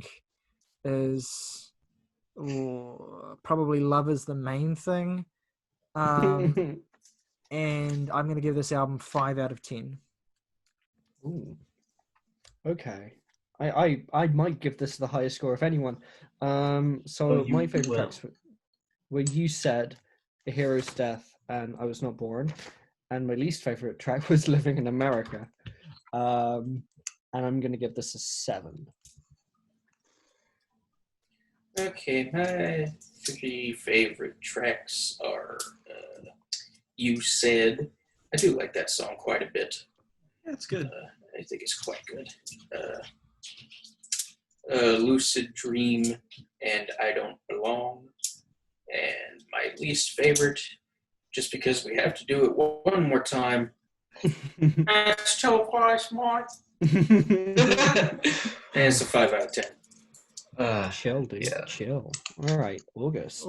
is probably Love Is the Main Thing. And I'm going to give this album 5 out of 10. Ooh. Okay. I might give this the highest score of anyone. So my favorite tracks were You Said, A Hero's Death, and I Was Not Born. And my least favorite track was Living in America. And I'm going to give this a 7. Okay, my 3 favorite tracks are You Said. I do like that song quite a bit. That's good. I think it's quite good. Lucid Dream and I Don't Belong. And my least favorite, just because we have to do it one more time, that's so quite smart. And it's a 5 out of 10. Chill, dude. Yeah. Chill. All right, August.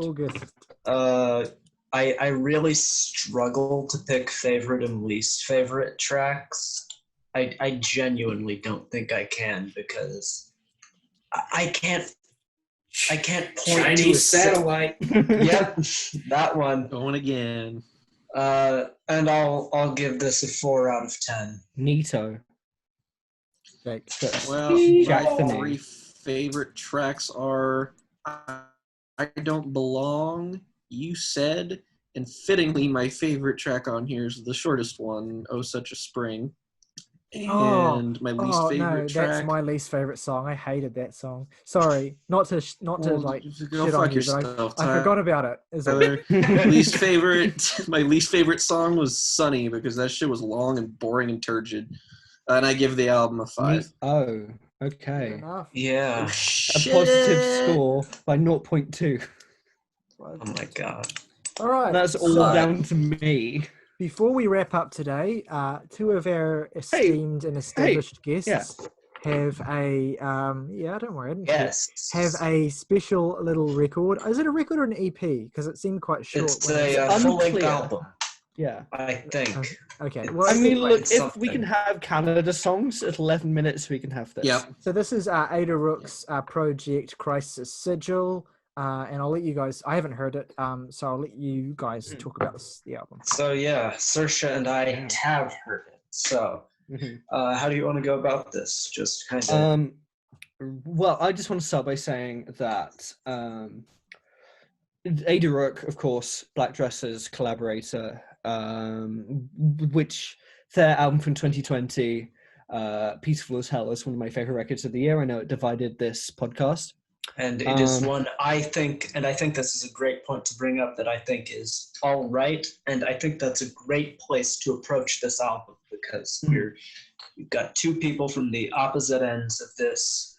I really struggle to pick favorite and least favorite tracks. I genuinely don't think I can, because I can't point Chinese to a satellite. Yep, that one. Going again. And I'll give this a 4 out of 10. Neato. Well, my 3 favorite tracks are I Don't Belong, You Said, and fittingly, my favorite track on here is the shortest one, Oh Such a Spring. And my least favorite track. That's my least favorite song. I hated that song. Sorry, not to like go shit fuck on you, yourself, but I forgot about it. My least favorite song was Sunny, because that shit was long and boring and turgid. And I give the album a 5. Oh, okay. Yeah. A positive score by 0.2. Oh my god. All right. That's all down to me. Before we wrap up today, 2 of our esteemed and established guests have a don't worry, have a special little record. Is it a record or an EP? Because it seemed quite short. It's a full-length album. Yeah, I think. Okay. Well, I mean, look, if we can have Canada songs at 11 minutes, we can have this. Yeah. So this is Ada Rook's project Crisis Sigil. And I'll let you guys, I haven't heard it, so I'll let you guys talk about the album. So yeah, Saoirse and I have heard it. So how do you want to go about this? Just kind of... Well, I just want to start by saying that Ada Rook, of course, Black Dresser's collaborator, which their album from 2020, Peaceful as Hell, is one of my favorite records of the year. I know it divided this podcast. And it is one I think this is a great point to bring up that I think is all right. And I think that's a great place to approach this album because you've got two people from the opposite ends of this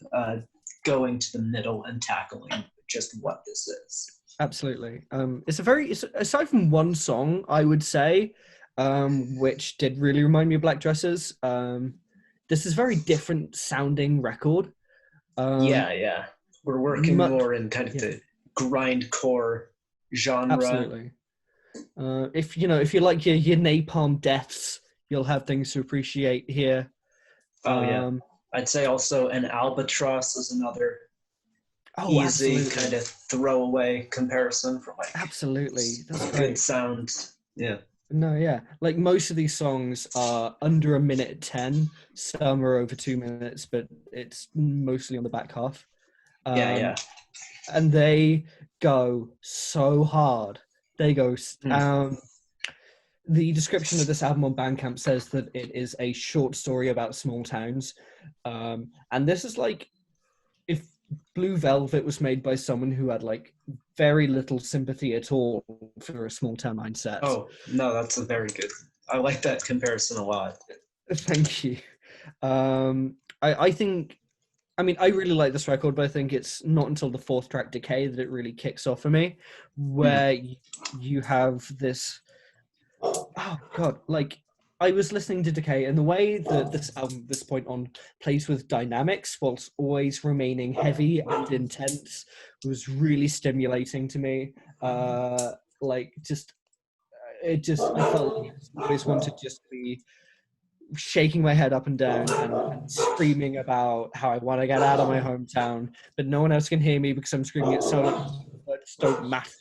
going to the middle and tackling just what this is. Absolutely. It's aside from one song, I would say, which did really remind me of Black Dressers, this is a very different sounding record. Yeah. We're working more in kind of the grindcore genre. Absolutely. If you like your Napalm Deaths, you'll have things to appreciate here. I'd say also an Albatross is another easy kind of throwaway comparison for like absolutely that's good sound. Yeah. No, yeah. Like most of these songs are under a minute 10. Some are over 2 minutes, but it's mostly on the back half. And they go so hard. They go. The description of this album on Bandcamp says that it is a short story about small towns, and this is like if Blue Velvet was made by someone who had like very little sympathy at all for a small town mindset. Oh no, that's a very good. I like that comparison a lot. Thank you. I think. I mean, I really like this record, but I think it's not until the fourth track, Decay, that it really kicks off for me, where you have this... Oh, God. Like, I was listening to Decay, and the way that this album, this point on, plays with dynamics whilst always remaining heavy and intense was really stimulating to me. I felt like I always wanted to just be shaking my head up and down and screaming about how I want to get out of my hometown, but no one else can hear me because I'm screaming it so loud. Words don't matter.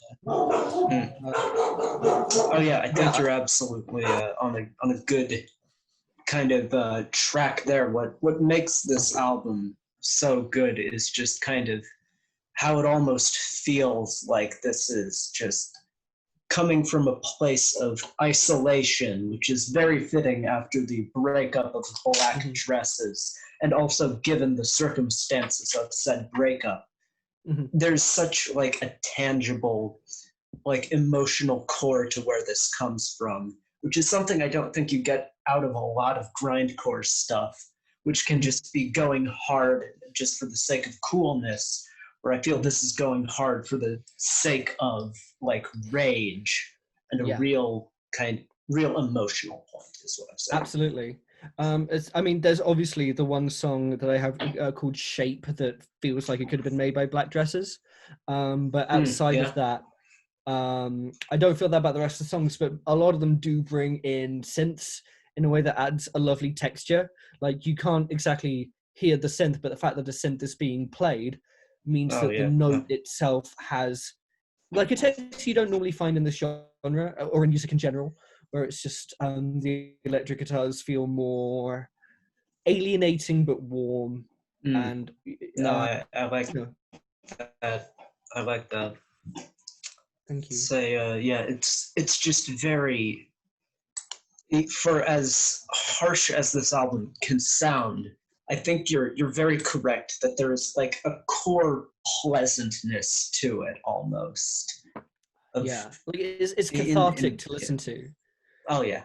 I think you're absolutely on a good kind of track there. What makes this album so good is just kind of how it almost feels like this is just coming from a place of isolation, which is very fitting after the breakup of Black Dresses, and also given the circumstances of said breakup. There's such like a tangible, like emotional core to where this comes from, which is something I don't think you get out of a lot of grindcore stuff, which can just be going hard just for the sake of coolness, where I feel this is going hard for the sake of like rage and a real emotional point is what I'm saying. Absolutely. There's obviously the one song that I have called Shape that feels like it could have been made by Black Dresses. But outside of that, I don't feel that about the rest of the songs, but a lot of them do bring in synths in a way that adds a lovely texture. Like you can't exactly hear the synth, but the fact that the synth is being played means that the note itself has like a text you don't normally find in this genre or in music in general, where it's just the electric guitars feel more alienating but warm. And I like that. I like that. Thank you. It's just very, for as harsh as this album can sound, I think you're very correct that there's like a core pleasantness to it almost. It's cathartic to listen to. Oh yeah.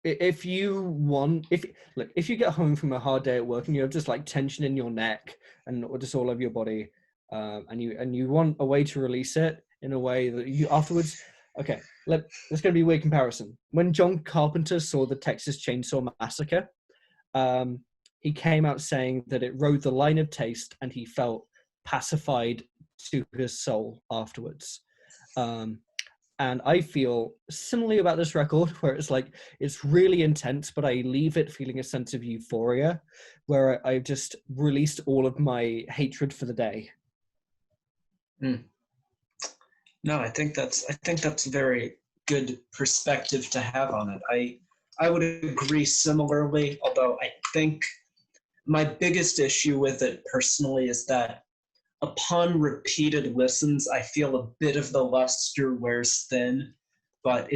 If you get home from a hard day at work and you have just like tension in your neck and just all over your body, and you want a way to release it in a way that you afterwards. Okay, there's going to be a weird comparison. When John Carpenter saw the Texas Chainsaw Massacre, he came out saying that it rode the line of taste and he felt pacified to his soul afterwards. And I feel similarly about this record, where it's like, it's really intense, but I leave it feeling a sense of euphoria, where I've just released all of my hatred for the day. No, I think that's very good perspective to have on it. I would agree similarly, although I think my biggest issue with it personally is that upon repeated listens, I feel a bit of the luster wears thin, but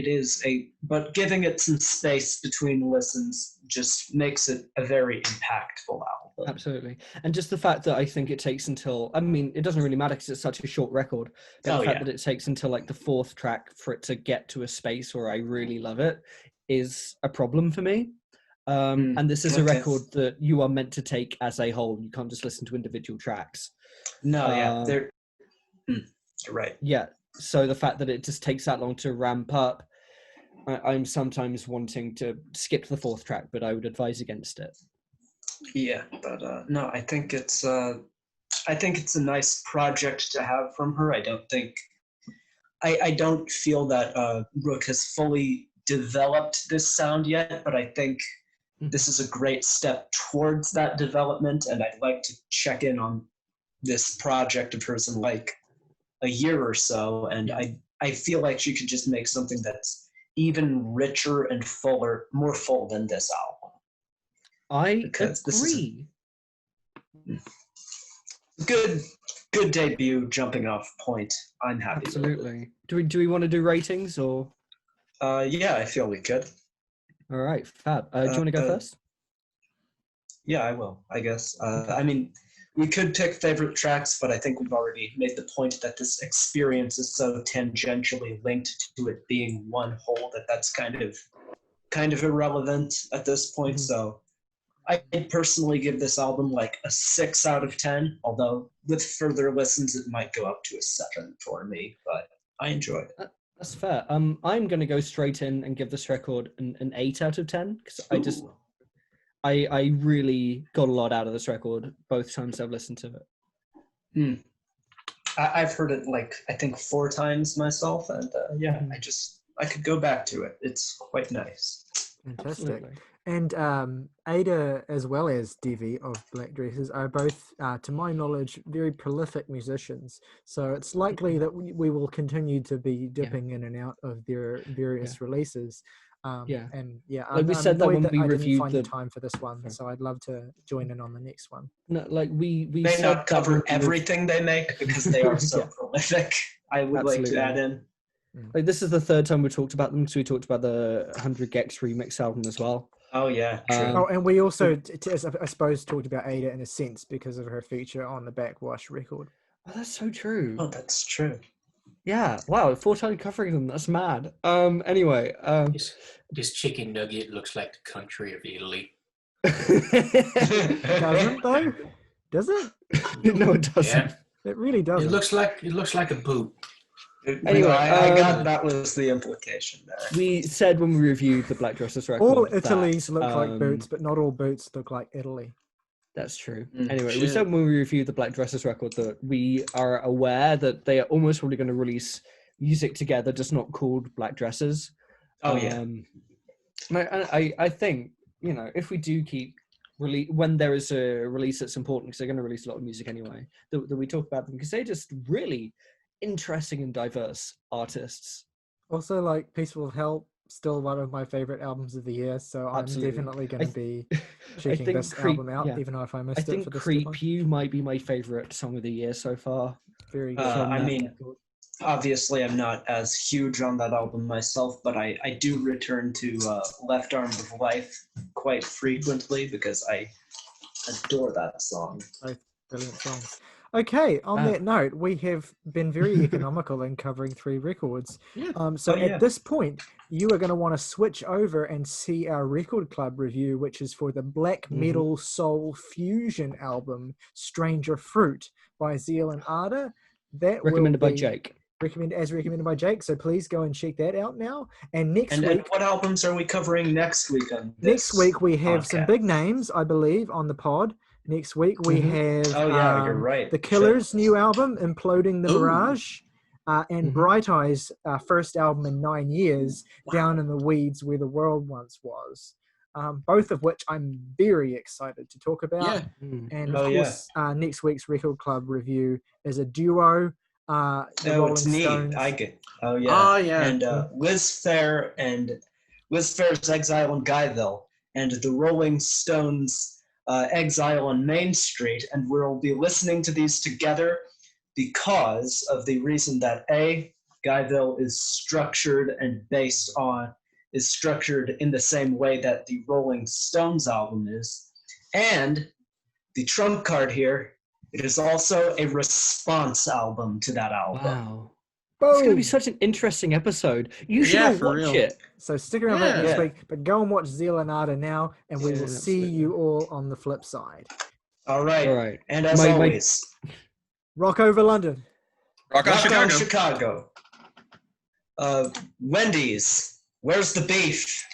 but giving it some space between listens just makes it a very impactful album. Absolutely. And just the fact that I think it takes until, I mean, it doesn't really matter because it's such a short record, but the fact that it takes until like the 4th track for it to get to a space where I really love it is a problem for me. And this is a record that you are meant to take as a whole. You can't just listen to individual tracks. No, you're right. Yeah, so the fact that it just takes that long to ramp up, I'm sometimes wanting to skip the 4th track, but I would advise against it. Yeah, but no, I think it's a nice project to have from her. I don't feel that Rook has fully developed this sound yet, but I think this is a great step towards that development, and I'd like to check in on this project of hers in like a year or so, and I feel like she could just make something that's even richer and more full than this album. I agree. Good debut, jumping off point. I'm happy. Absolutely. Do we want to do ratings or? Yeah, I feel we could. All right, fab. Do you want to go first? Yeah, I will, I guess. I mean, we could pick favorite tracks, but I think we've already made the point that this experience is so tangentially linked to it being one whole that's kind of irrelevant at this point. So I personally give this album like a 6 out of 10, although with further listens, it might go up to a 7 for me, but I enjoyed it. That's fair. I'm going to go straight in and give this record an 8 out of 10 because I really got a lot out of this record both times I've listened to it. I've heard it like I think 4 times myself, and I could go back to it. It's quite nice. Fantastic. Absolutely. And Ada, as well as Devi of Black Dresses, are both, to my knowledge, very prolific musicians. So it's likely that we will continue to be dipping in and out of their various releases. Like we said that when we reviewed the time for this one, so I'd love to join in on the next one. No, like we may said not cover everything they make because they are so prolific. I would like to add in. Like this is the 3rd time we talked about them because we talked about the 100 Gex remix album as well. Oh yeah, true. And we also, I suppose, talked about Ada in a sense because of her feature on the Backwash record. Oh, that's so true. Oh, that's true. Yeah, wow, 4 times covering them, that's mad. Anyway. This chicken nugget looks like the country of Italy. Doesn't though? Does it? No, it doesn't. Yeah. It really doesn't. It looks like a boot. Anyway, I got that was the implication there. We said when we reviewed the Black Dresses record, all Italy's look like boots, but not all boots look like Italy. That's true. Anyway, we said when we reviewed the Black Dresses record that we are aware that they are almost probably going to release music together, just not called Black Dresses. Oh yeah. I think, you know, if we do keep when there is a release that's important, because they're going to release a lot of music anyway, that we talk about them because they're just really interesting and diverse artists. Also, like Peaceful Hell, still one of my favorite albums of the year, so Absolutely. I'm definitely going to be checking this album out, even though if I missed it. I think Creep You might be my favorite song of the year so far. Very good. I mean, obviously I'm not as huge on that album myself, but I do return to Left Arm of Life quite frequently because I adore that song. Brilliant songs. Okay, on that note, we have been very economical in covering 3 records. At this point, you are going to want to switch over and see our record club review, which is for the black metal soul fusion album, Stranger Fruit by Zeal and Ada. That recommended by Jake. Recommended by Jake, so please go and check that out now. And next week... And what albums are we covering next week on this Next week we have some big names, I believe, on the pod. Next week we have you're right. The Killers' new album, Imploding the Mirage, and Bright Eyes' first album in 9 years, Down in the Weeds Where the World Once Was. Both of which I'm very excited to talk about. Yeah. And of course, next week's Record Club review is a duo. It's neat. Stones. I get. Oh yeah. And Liz Phair's Exile in Guyville and the Rolling Stones' Exile on Main Street, and we'll be listening to these together because of the reason that A, Guyville is structured in the same way that the Rolling Stones album is. And the trump card here, it is also a response album to that album. Wow. Boom. It's going to be such an interesting episode. You should all watch it. So stick around for that next Yeah. week, but go and watch Zeal and Ada now, and we Yeah, will see absolutely. you all on the flip side. All right. All right. And as My- always, Rock over London. Rock on rock on Chicago. Chicago. Wendy's, where's the beef?